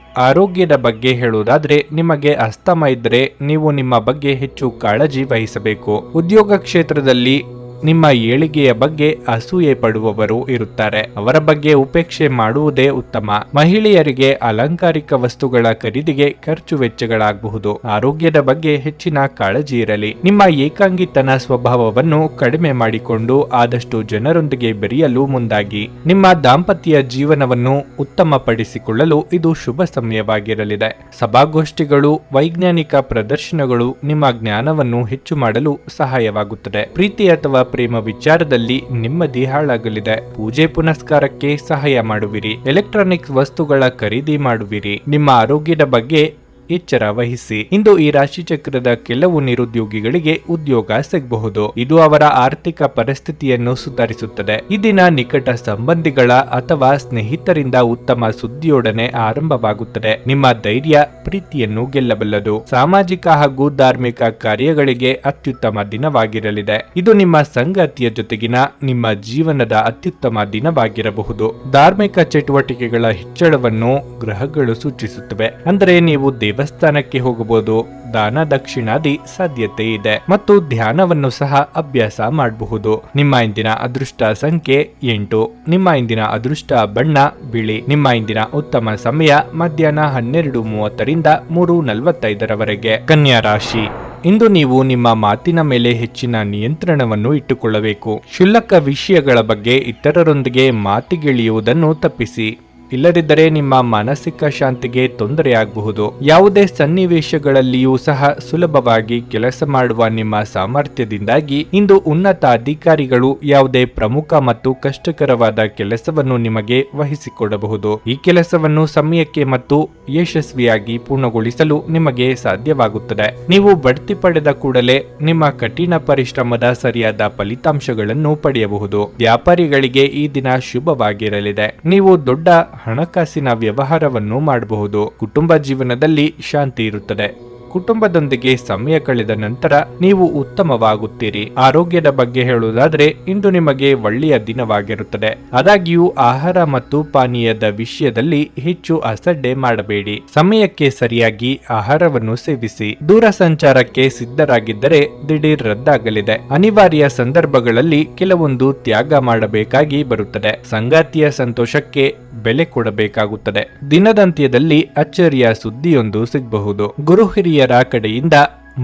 ಆರೋಗ್ಯದ ಬಗ್ಗೆ ಹೇಳುವುದಾದ್ರೆ ನಿಮಗೆ ಅಸ್ತಮ ಇದ್ದರೆ ನೀವು ನಿಮ್ಮ ಬಗ್ಗೆ ಹೆಚ್ಚು ಕಾಳಜಿ ವಹಿಸಬೇಕು. ಉದ್ಯೋಗ ಕ್ಷೇತ್ರದಲ್ಲಿ ನಿಮ್ಮ ಏಳಿಗೆಯ ಬಗ್ಗೆ ಅಸೂಯೆ ಪಡುವವರು ಇರುತ್ತಾರೆ. ಅವರ ಬಗ್ಗೆ ಉಪೇಕ್ಷೆ ಮಾಡುವುದೇ ಉತ್ತಮ. ಮಹಿಳೆಯರಿಗೆ ಅಲಂಕಾರಿಕ ವಸ್ತುಗಳ ಖರೀದಿಗೆ ಖರ್ಚು ವೆಚ್ಚಗಳಾಗಬಹುದು. ಆರೋಗ್ಯದ ಬಗ್ಗೆ ಹೆಚ್ಚಿನ ಕಾಳಜಿ ಇರಲಿ. ನಿಮ್ಮ ಏಕಾಂಗಿತನ ಸ್ವಭಾವವನ್ನು ಕಡಿಮೆ ಮಾಡಿಕೊಂಡು ಆದಷ್ಟು ಜನರೊಂದಿಗೆ ಬೆರೆಯಲು ಮುಂದಾಗಿ. ನಿಮ್ಮ ದಾಂಪತ್ಯ ಜೀವನವನ್ನು ಉತ್ತಮಪಡಿಸಿಕೊಳ್ಳಲು ಇದು ಶುಭ ಸಮಯವಾಗಿರಲಿದೆ. ಸಭಾಗೋಷ್ಠಿಗಳು, ವೈಜ್ಞಾನಿಕ ಪ್ರದರ್ಶನಗಳು ನಿಮ್ಮ ಜ್ಞಾನವನ್ನು ಹೆಚ್ಚು ಮಾಡಲು ಸಹಾಯವಾಗುತ್ತದೆ. ಪ್ರೀತಿ ಅಥವಾ ಪ್ರೇಮ ವಿಚಾರದಲ್ಲಿ ನೆಮ್ಮದಿ ಹಾಳಾಗಲಿದೆ. ಪೂಜೆ ಪುನಸ್ಕಾರಕ್ಕೆ ಸಹಾಯ ಮಾಡುವಿರಿ. ಎಲೆಕ್ಟ್ರಾನಿಕ್ಸ್ ವಸ್ತುಗಳ ಖರೀದಿ ಮಾಡುವಿರಿ. ನಿಮ್ಮ ಆರೋಗ್ಯದ ಬಗ್ಗೆ ಎಚ್ಚರ ವಹಿಸಿ. ಇಂದು ಈ ರಾಶಿ ಚಕ್ರದ ಕೆಲವು ನಿರುದ್ಯೋಗಿಗಳಿಗೆ ಉದ್ಯೋಗ ಸಿಗಬಹುದು. ಇದು ಅವರ ಆರ್ಥಿಕ ಪರಿಸ್ಥಿತಿಯನ್ನು ಸುಧಾರಿಸುತ್ತದೆ. ಈ ದಿನ ನಿಕಟ ಸಂಬಂಧಿಗಳ ಅಥವಾ ಸ್ನೇಹಿತರಿಂದ ಉತ್ತಮ ಸುದ್ದಿಯೊಡನೆ ಆರಂಭವಾಗುತ್ತದೆ. ನಿಮ್ಮ ಧೈರ್ಯ ಪ್ರೀತಿಯನ್ನು ಗೆಲ್ಲಬಲ್ಲದು. ಸಾಮಾಜಿಕ ಹಾಗೂ ಧಾರ್ಮಿಕ ಕಾರ್ಯಗಳಿಗೆ ಅತ್ಯುತ್ತಮ ದಿನವಾಗಿರಲಿದೆ. ಇದು ನಿಮ್ಮ ಸಂಗಾತಿಯ ಜೊತೆಗಿನ ನಿಮ್ಮ ಜೀವನದ ಅತ್ಯುತ್ತಮ ದಿನವಾಗಿರಬಹುದು. ಧಾರ್ಮಿಕ ಚಟುವಟಿಕೆಗಳ ಹೆಚ್ಚಳವನ್ನು ಗ್ರಹಗಳು ಸೂಚಿಸುತ್ತವೆ. ಅಂದರೆ ನೀವು ದೇವಸ್ಥಾನಕ್ಕೆ ಹೋಗಬಹುದು. ದಾನ ದಕ್ಷಿಣಾದಿ ಸಾಧ್ಯತೆ ಇದೆ ಮತ್ತು ಧ್ಯಾನವನ್ನು ಸಹ ಅಭ್ಯಾಸ ಮಾಡಬಹುದು. ನಿಮ್ಮ ಇಂದಿನ ಅದೃಷ್ಟ ಸಂಖ್ಯೆ 8. ನಿಮ್ಮ ಇಂದಿನ ಅದೃಷ್ಟ ಬಣ್ಣ ಬಿಳಿ. ನಿಮ್ಮ ಇಂದಿನ ಉತ್ತಮ ಸಮಯ ಮಧ್ಯಾಹ್ನ 12:30ರಿಂದ 3:45ರವರೆಗೆ. ಕನ್ಯಾ ರಾಶಿ, ಇಂದು ನೀವು ನಿಮ್ಮ ಮಾತಿನ ಮೇಲೆ ಹೆಚ್ಚಿನ ನಿಯಂತ್ರಣವನ್ನು ಇಟ್ಟುಕೊಳ್ಳಬೇಕು. ಕ್ಷುಲ್ಲಕ ವಿಷಯಗಳ ಬಗ್ಗೆ ಇತರರೊಂದಿಗೆ ಮಾತಿಗಿಳಿಯುವುದನ್ನು ತಪ್ಪಿಸಿ. ಇಲ್ಲದಿದ್ದರೆ ನಿಮ್ಮ ಮಾನಸಿಕ ಶಾಂತಿಗೆ ತೊಂದರೆಯಾಗಬಹುದು. ಯಾವುದೇ ಸನ್ನಿವೇಶಗಳಲ್ಲಿಯೂ ಸಹ ಸುಲಭವಾಗಿ ಕೆಲಸ ಮಾಡುವ ನಿಮ್ಮ ಸಾಮರ್ಥ್ಯದಿಂದಾಗಿ ಇಂದು ಉನ್ನತ ಅಧಿಕಾರಿಗಳು ಯಾವುದೇ ಪ್ರಮುಖ ಮತ್ತು ಕಷ್ಟಕರವಾದ ಕೆಲಸವನ್ನು ನಿಮಗೆ ವಹಿಸಿಕೊಡಬಹುದು. ಈ ಕೆಲಸವನ್ನು ಸಮಯಕ್ಕೆ ಮತ್ತು ಯಶಸ್ವಿಯಾಗಿ ಪೂರ್ಣಗೊಳಿಸಲು ನಿಮಗೆ ಸಾಧ್ಯವಾಗುತ್ತದೆ. ನೀವು ಬಡ್ತಿ ಪಡೆದ ಕೂಡಲೇ ನಿಮ್ಮ ಕಠಿಣ ಪರಿಶ್ರಮದ ಸರಿಯಾದ ಫಲಿತಾಂಶಗಳನ್ನು ಪಡೆಯಬಹುದು. ವ್ಯಾಪಾರಿಗಳಿಗೆ ಈ ದಿನ ಶುಭವಾಗಿರಲಿದೆ. ನೀವು ದೊಡ್ಡ ಹಣಕಾಸಿನ ವ್ಯವಹಾರವನ್ನು ಮಾಡಬಹುದು. ಕುಟುಂಬ ಜೀವನದಲ್ಲಿ ಶಾಂತಿ ಇರುತ್ತದೆ. ಕುಟುಂಬದೊಂದಿಗೆ ಸಮಯ ಕಳೆದ ನಂತರ ನೀವು ಉತ್ತಮವಾಗುತ್ತೀರಿ. ಆರೋಗ್ಯದ ಬಗ್ಗೆ ಹೇಳುವುದಾದ್ರೆ ಇಂದು ನಿಮಗೆ ಒಳ್ಳೆಯ ದಿನವಾಗಿರುತ್ತದೆ. ಆದಾಗ್ಯೂ ಆಹಾರ ಮತ್ತು ಪಾನೀಯದ ವಿಷಯದಲ್ಲಿ ಹೆಚ್ಚು ಅಸಡ್ಡೆ ಮಾಡಬೇಡಿ. ಸಮಯಕ್ಕೆ ಸರಿಯಾಗಿ ಆಹಾರವನ್ನು ಸೇವಿಸಿ. ದೂರ ಸಂಚಾರಕ್ಕೆ ಸಿದ್ಧರಾಗಿದ್ದರೆ ದಿಢೀರ್ ರದ್ದಾಗಲಿದೆ. ಅನಿವಾರ್ಯ ಸಂದರ್ಭಗಳಲ್ಲಿ ಕೆಲವೊಂದು ತ್ಯಾಗ ಮಾಡಬೇಕಾಗಿ ಬರುತ್ತದೆ. ಸಂಗಾತಿಯ ಸಂತೋಷಕ್ಕೆ ಬೆಲೆ ಕೊಡಬೇಕಾಗುತ್ತದೆ. ದಿನದಂತ್ಯದಲ್ಲಿ ಅಚ್ಚರಿಯ ಸುದ್ದಿಯೊಂದು ಸಿಗಬಹುದು. ಗುರು ಹಿರಿಯರ ಕಡೆಯಿಂದ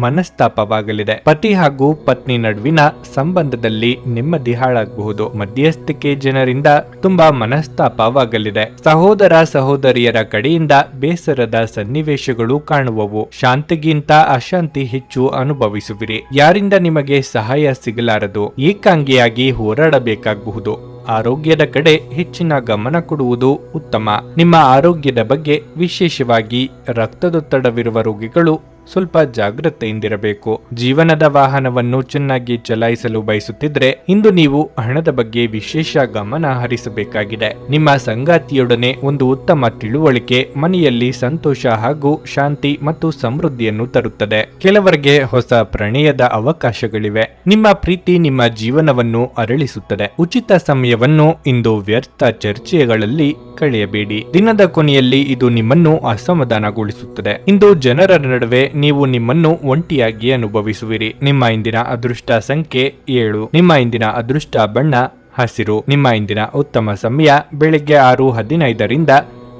ಮನಸ್ತಾಪವಾಗಲಿದೆ. ಪತಿ ಹಾಗೂ ಪತ್ನಿ ನಡುವಿನ ಸಂಬಂಧದಲ್ಲಿ ನೆಮ್ಮದಿ ಹಾಳಾಗಬಹುದು. ಮಧ್ಯಸ್ಥಿಕೆ ಜನರಿಂದ ತುಂಬಾ ಮನಸ್ತಾಪವಾಗಲಿದೆ. ಸಹೋದರ ಸಹೋದರಿಯರ ಕಡೆಯಿಂದ ಬೇಸರದ ಸನ್ನಿವೇಶಗಳು ಕಾಣುವವು. ಶಾಂತಿಗಿಂತ ಅಶಾಂತಿ ಹೆಚ್ಚು ಅನುಭವಿಸುವಿರಿ. ಯಾರಿಂದ ನಿಮಗೆ ಸಹಾಯ ಸಿಗಲಾರದು. ಏಕಾಂಗಿಯಾಗಿ ಹೋರಾಡಬೇಕಾಗಬಹುದು. ಆರೋಗ್ಯದ ಕಡೆ ಹೆಚ್ಚಿನ ಗಮನ ಕೊಡುವುದು ಉತ್ತಮ. ನಿಮ್ಮ ಆರೋಗ್ಯದ ಬಗ್ಗೆ, ವಿಶೇಷವಾಗಿ ರಕ್ತದೊತ್ತಡವಿರುವ ರೋಗಿಗಳು ಸ್ವಲ್ಪ ಜಾಗೃತೆಯಿಂದಿರಬೇಕು. ಜೀವನದ ವಾಹನವನ್ನು ಚೆನ್ನಾಗಿ ಚಲಾಯಿಸಲು ಬಯಸುತ್ತಿದ್ರೆ ಇಂದು ನೀವು ಹಣದ ಬಗ್ಗೆ ವಿಶೇಷ ಗಮನ ಹರಿಸಬೇಕಾಗಿದೆ. ನಿಮ್ಮ ಸಂಗಾತಿಯೊಡನೆ ಒಂದು ಉತ್ತಮ ತಿಳುವಳಿಕೆ ಮನೆಯಲ್ಲಿ ಸಂತೋಷ ಹಾಗೂ ಶಾಂತಿ ಮತ್ತು ಸಮೃದ್ಧಿಯನ್ನು ತರುತ್ತದೆ. ಕೆಲವರಿಗೆ ಹೊಸ ಪ್ರಣಯದ ಅವಕಾಶಗಳಿವೆ. ನಿಮ್ಮ ಪ್ರೀತಿ ನಿಮ್ಮ ಜೀವನವನ್ನು ಅರಳಿಸುತ್ತದೆ. ಉಚಿತ ಸಮಯವನ್ನು ಇಂದು ವ್ಯರ್ಥ ಚರ್ಚೆಗಳಲ್ಲಿ ಕಳೆಯಬೇಡಿ. ದಿನದ ಕೊನೆಯಲ್ಲಿ ಇದು ನಿಮ್ಮನ್ನು ಅಸಮಾಧಾನಗೊಳಿಸುತ್ತದೆ. ಇಂದು ಜನರ ನಡುವೆ ನೀವು ನಿಮ್ಮನ್ನು ಒಂಟಿಯಾಗಿ ಅನುಭವಿಸುವಿರಿ. ನಿಮ್ಮ ಇಂದಿನ ಅದೃಷ್ಟ ಸಂಖ್ಯೆ 7. ನಿಮ್ಮ ಇಂದಿನ ಅದೃಷ್ಟ ಬಣ್ಣ ಹಸಿರು. ನಿಮ್ಮ ಇಂದಿನ ಉತ್ತಮ ಸಮಯ ಬೆಳಗ್ಗೆ 6:15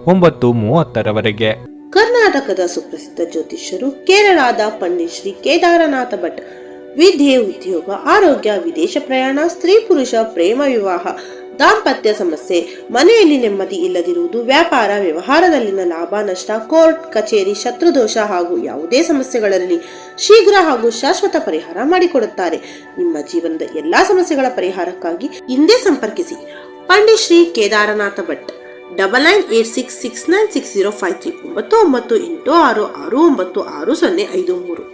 9:30 ಕರ್ನಾಟಕದ ಸುಪ್ರಸಿದ್ಧ ಜ್ಯೋತಿಷ್ಯರು ಕೇರಳದ ಪಂಡಿತ್ ಶ್ರೀ ಕೇದಾರನಾಥ ಭಟ್ ವಿದ್ಯೆ, ಉದ್ಯೋಗ, ಆರೋಗ್ಯ, ವಿದೇಶ ಪ್ರಯಾಣ, ಸ್ತ್ರೀ ಪುರುಷ ಪ್ರೇಮ ವಿವಾಹ, ದಾಂಪತ್ಯ ಸಮಸ್ಯೆ, ಮನೆಯಲ್ಲಿ ನೆಮ್ಮದಿ ಇಲ್ಲದಿರುವುದು, ವ್ಯಾಪಾರ ವ್ಯವಹಾರದಲ್ಲಿನ ಲಾಭ ನಷ್ಟ, ಕೋರ್ಟ್ ಕಚೇರಿ, ಶತ್ರುದೋಷ ಹಾಗೂ ಯಾವುದೇ ಸಮಸ್ಯೆಗಳಲ್ಲಿ ಶೀಘ್ರ ಹಾಗೂ ಶಾಶ್ವತ ಪರಿಹಾರ ಮಾಡಿಕೊಡುತ್ತಾರೆ. ನಿಮ್ಮ ಜೀವನದ ಎಲ್ಲಾ ಸಮಸ್ಯೆಗಳ ಪರಿಹಾರಕ್ಕಾಗಿ ಹಿಂದೆ ಸಂಪರ್ಕಿಸಿ ಪಂಡಿತ್ ಶ್ರೀ ಕೇದಾರನಾಥ ಭಟ್ 9986696053 9986669053.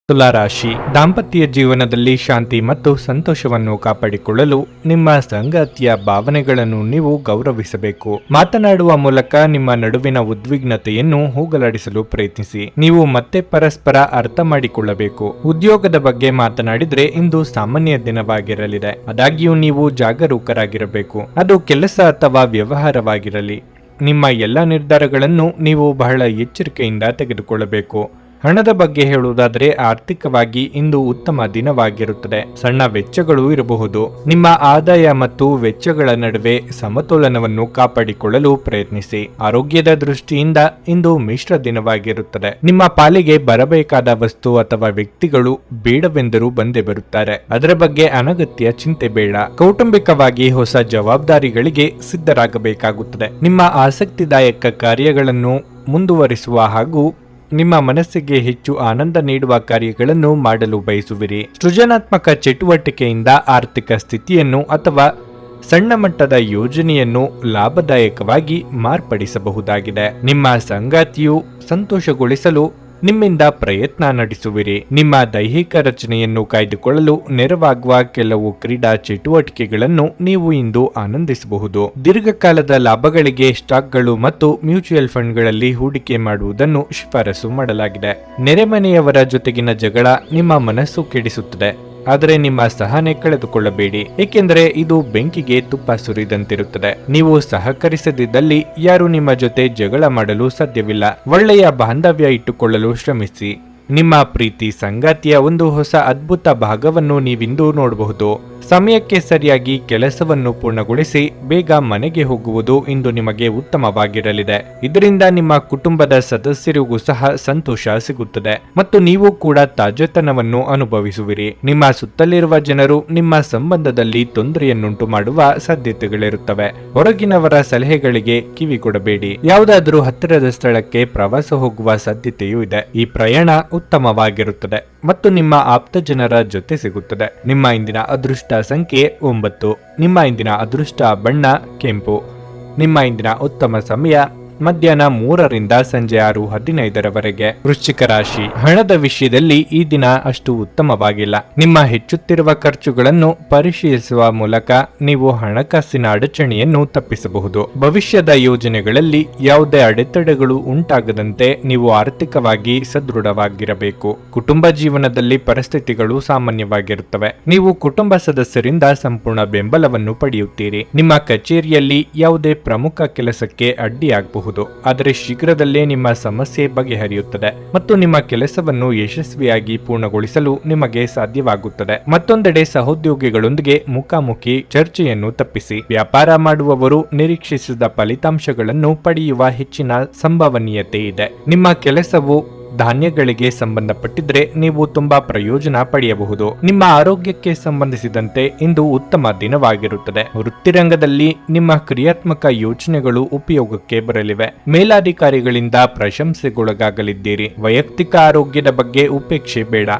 ತುಲಾರಾಶಿ, ದಾಂಪತ್ಯ ಜೀವನದಲ್ಲಿ ಶಾಂತಿ ಮತ್ತು ಸಂತೋಷವನ್ನು ಕಾಪಾಡಿಕೊಳ್ಳಲು ನಿಮ್ಮ ಸಂಗಾತಿಯ ಭಾವನೆಗಳನ್ನು ನೀವು ಗೌರವಿಸಬೇಕು. ಮಾತನಾಡುವ ಮೂಲಕ ನಿಮ್ಮ ನಡುವಿನ ಉದ್ವಿಗ್ನತೆಯನ್ನು ಹೋಗಲಾಡಿಸಲು ಪ್ರಯತ್ನಿಸಿ. ನೀವು ಮತ್ತೆ ಪರಸ್ಪರ ಅರ್ಥ ಮಾಡಿಕೊಳ್ಳಬೇಕು. ಉದ್ಯೋಗದ ಬಗ್ಗೆ ಮಾತನಾಡಿದ್ರೆ ಇಂದು ಸಾಮಾನ್ಯ ದಿನವಾಗಿರಲಿದೆ. ಆದಾಗ್ಯೂ ನೀವು ಜಾಗರೂಕರಾಗಿರಬೇಕು. ಅದು ಕೆಲಸ ಅಥವಾ ವ್ಯವಹಾರವಾಗಿರಲಿ. ನಿಮ್ಮ ಎಲ್ಲ ನಿರ್ಧಾರಗಳನ್ನು ನೀವು ಬಹಳ ಎಚ್ಚರಿಕೆಯಿಂದ ತೆಗೆದುಕೊಳ್ಳಬೇಕು. ಹಣದ ಬಗ್ಗೆ ಹೇಳುವುದಾದರೆ ಆರ್ಥಿಕವಾಗಿ ಇಂದು ಉತ್ತಮ ದಿನವಾಗಿರುತ್ತದೆ. ಸಣ್ಣ ವೆಚ್ಚಗಳು ಇರಬಹುದು. ನಿಮ್ಮ ಆದಾಯ ಮತ್ತು ವೆಚ್ಚಗಳ ನಡುವೆ ಸಮತೋಲನವನ್ನು ಕಾಪಾಡಿಕೊಳ್ಳಲು ಪ್ರಯತ್ನಿಸಿ. ಆರೋಗ್ಯದ ದೃಷ್ಟಿಯಿಂದ ಇಂದು ಮಿಶ್ರ ದಿನವಾಗಿರುತ್ತದೆ. ನಿಮ್ಮ ಪಾಲಿಗೆ ಬರಬೇಕಾದ ವಸ್ತು ಅಥವಾ ವ್ಯಕ್ತಿಗಳು ಬೇಡವೆಂದರೂ ಬಂದೇ ಬರುತ್ತಾರೆ. ಅದರ ಬಗ್ಗೆ ಅನಗತ್ಯ ಚಿಂತೆ ಬೇಡ. ಕೌಟುಂಬಿಕವಾಗಿ ಹೊಸ ಜವಾಬ್ದಾರಿಗಳಿಗೆ ಸಿದ್ಧರಾಗಬೇಕಾಗುತ್ತದೆ. ನಿಮ್ಮ ಆಸಕ್ತಿದಾಯಕ ಕಾರ್ಯಗಳನ್ನು ಮುಂದುವರಿಸುವ ಹಾಗೂ ನಿಮ್ಮ ಮನಸ್ಸಿಗೆ ಹೆಚ್ಚು ಆನಂದ ನೀಡುವ ಕಾರ್ಯಗಳನ್ನು ಮಾಡಲು ಬಯಸುವಿರಿ. ಸೃಜನಾತ್ಮಕ ಚಟುವಟಿಕೆಯಿಂದ ಆರ್ಥಿಕ ಸ್ಥಿತಿಯನ್ನು ಅಥವಾ ಸಣ್ಣ ಮಟ್ಟದ ಯೋಜನೆಯನ್ನು ಲಾಭದಾಯಕವಾಗಿ ಮಾರ್ಪಡಿಸಬಹುದಾಗಿದೆ. ನಿಮ್ಮ ಸಂಗಾತಿಯು ಸಂತೋಷಗೊಳಿಸಲು ನಿಮ್ಮಿಂದ ಪ್ರಯತ್ನ ನಡೆಸುವಿರಿ. ನಿಮ್ಮ ದೈಹಿಕ ರಚನೆಯನ್ನು ಕಾಯ್ದುಕೊಳ್ಳಲು ನೆರವಾಗುವ ಕೆಲವು ಕ್ರೀಡಾ ಚಟುವಟಿಕೆಗಳನ್ನು ನೀವು ಇಂದು ಆನಂದಿಸಬಹುದು. ದೀರ್ಘಕಾಲದ ಲಾಭಗಳಿಗೆ ಸ್ಟಾಕ್ಗಳು ಮತ್ತು ಮ್ಯೂಚುವಲ್ ಫಂಡ್ಗಳಲ್ಲಿ ಹೂಡಿಕೆ ಮಾಡುವುದನ್ನು ಶಿಫಾರಸು ಮಾಡಲಾಗಿದೆ. ನೆರೆಮನೆಯವರ ಜೊತೆಗಿನ ಜಗಳ ನಿಮ್ಮ ಮನಸ್ಸು ಕೆಡಿಸುತ್ತದೆ. ಆದರೆ ನಿಮ್ಮ ಸಹನೆ ಕಳೆದುಕೊಳ್ಳಬೇಡಿ, ಏಕೆಂದರೆ ಇದು ಬೆಂಕಿಗೆ ತುಪ್ಪ ಸುರಿದಂತಿರುತ್ತದೆ. ನೀವು ಸಹಕರಿಸದಿದ್ದಲ್ಲಿ ಯಾರು ನಿಮ್ಮ ಜೊತೆ ಜಗಳ ಮಾಡಲು ಸಾಧ್ಯವಿಲ್ಲ. ಒಳ್ಳೆಯ ಬಾಂಧವ್ಯ ಇಟ್ಟುಕೊಳ್ಳಲು ಶ್ರಮಿಸಿ. ನಿಮ್ಮ ಪ್ರೀತಿ ಸಂಗಾತಿಯ ಒಂದು ಹೊಸ ಅದ್ಭುತ ಭಾಗವನ್ನು ನೀವಿಂದು ನೋಡಬಹುದು. ಸಮಯಕ್ಕೆ ಸರಿಯಾಗಿ ಕೆಲಸವನ್ನು ಪೂರ್ಣಗೊಳಿಸಿ ಬೇಗ ಮನೆಗೆ ಹೋಗುವುದು ಇಂದು ನಿಮಗೆ ಉತ್ತಮವಾಗಿರಲಿದೆ. ಇದರಿಂದ ನಿಮ್ಮ ಕುಟುಂಬದ ಸದಸ್ಯರಿಗೂ ಸಹ ಸಂತೋಷ ಸಿಗುತ್ತದೆ ಮತ್ತು ನೀವು ಕೂಡ ತಾಜೆತನವನ್ನು ಅನುಭವಿಸುವಿರಿ. ನಿಮ್ಮ ಸುತ್ತಲಿರುವ ಜನರು ನಿಮ್ಮ ಸಂಬಂಧದಲ್ಲಿ ತೊಂದರೆಯನ್ನುಂಟು ಮಾಡುವ ಸಾಧ್ಯತೆಗಳಿರುತ್ತವೆ. ಹೊರಗಿನವರ ಸಲಹೆಗಳಿಗೆ ಕಿವಿಗೊಡಬೇಡಿ. ಯಾವುದಾದರೂ ಹತ್ತಿರದ ಸ್ಥಳಕ್ಕೆ ಪ್ರವಾಸ ಹೋಗುವ ಸಾಧ್ಯತೆಯೂ ಇದೆ. ಈ ಪ್ರಯಾಣ ಉತ್ತಮವಾಗಿರುತ್ತದೆ ಮತ್ತು ನಿಮ್ಮ ಆಪ್ತ ಜನರ ಜೊತೆ ಸಿಗುತ್ತದೆ. ನಿಮ್ಮ ಇಂದಿನ ಅದೃಷ್ಟ ಸಂಖ್ಯೆ 9. ನಿಮ್ಮ ಇಂದಿನ ಅದೃಷ್ಟ ಬಣ್ಣ ಕೆಂಪು. ನಿಮ್ಮ ಇಂದಿನ ಉತ್ತಮ ಸಮಯ ಮಧ್ಯಾಹ್ನ 3ರಿಂದ ಸಂಜೆ 6:15 ವೃಶ್ಚಿಕ ರಾಶಿ, ಹಣದ ವಿಷಯದಲ್ಲಿ ಈ ದಿನ ಅಷ್ಟು ಉತ್ತಮವಾಗಿಲ್ಲ. ನಿಮ್ಮ ಹೆಚ್ಚುತ್ತಿರುವ ಖರ್ಚುಗಳನ್ನು ಪರಿಶೀಲಿಸುವ ಮೂಲಕ ನೀವು ಹಣಕಾಸಿನ ಅಡಚಣೆಯನ್ನು ತಪ್ಪಿಸಬಹುದು. ಭವಿಷ್ಯದ ಯೋಜನೆಗಳಲ್ಲಿ ಯಾವುದೇ ಅಡೆತಡೆಗಳು ಉಂಟಾಗದಂತೆ ನೀವು ಆರ್ಥಿಕವಾಗಿ ಸದೃಢವಾಗಿರಬೇಕು. ಕುಟುಂಬ ಜೀವನದಲ್ಲಿ ಪರಿಸ್ಥಿತಿಗಳು ಸಾಮಾನ್ಯವಾಗಿರುತ್ತವೆ. ನೀವು ಕುಟುಂಬ ಸದಸ್ಯರಿಂದ ಸಂಪೂರ್ಣ ಬೆಂಬಲವನ್ನು ಪಡೆಯುತ್ತೀರಿ. ನಿಮ್ಮ ಕಚೇರಿಯಲ್ಲಿ ಯಾವುದೇ ಪ್ರಮುಖ ಕೆಲಸಕ್ಕೆ ಅಡ್ಡಿಯಾಗಬಹುದು. ಆದರೆ ಶೀಘ್ರದಲ್ಲೇ ನಿಮ್ಮ ಸಮಸ್ಯೆ ಬಗೆಹರಿಯುತ್ತದೆ ಮತ್ತು ನಿಮ್ಮ ಕೆಲಸವನ್ನು ಯಶಸ್ವಿಯಾಗಿ ಪೂರ್ಣಗೊಳಿಸಲು ನಿಮಗೆ ಸಾಧ್ಯವಾಗುತ್ತದೆ. ಮತ್ತೊಂದೆಡೆ ಸಹೋದ್ಯೋಗಿಗಳೊಂದಿಗೆ ಮುಖಾಮುಖಿ ಚರ್ಚೆಯನ್ನು ತಪ್ಪಿಸಿ. ವ್ಯಾಪಾರ ಮಾಡುವವರು ನಿರೀಕ್ಷಿಸಿದ ಫಲಿತಾಂಶಗಳನ್ನು ಪಡೆಯುವ ಹೆಚ್ಚಿನ ಸಂಭವನೀಯತೆ ಇದೆ. ನಿಮ್ಮ ಕೆಲಸವು ಧಾನ್ಯಗಳಿಗೆ ಸಂಬಂಧಪಟ್ಟಿದ್ರೆ ನೀವು ತುಂಬಾ ಪ್ರಯೋಜನ ಪಡೆಯಬಹುದು. ನಿಮ್ಮ ಆರೋಗ್ಯಕ್ಕೆ ಸಂಬಂಧಿಸಿದಂತೆ ಇಂದು ಉತ್ತಮ ದಿನವಾಗಿರುತ್ತದೆ. ವೃತ್ತಿರಂಗದಲ್ಲಿ ನಿಮ್ಮ ಕ್ರಿಯಾತ್ಮಕ ಯೋಚನೆಗಳು ಉಪಯೋಗಕ್ಕೆ ಬರಲಿವೆ. ಮೇಲಾಧಿಕಾರಿಗಳಿಂದ ಪ್ರಶಂಸೆಗೊಳಗಾಗಲಿದ್ದೀರಿ. ವೈಯಕ್ತಿಕ ಆರೋಗ್ಯದ ಬಗ್ಗೆ ಉಪೇಕ್ಷೆ ಬೇಡ.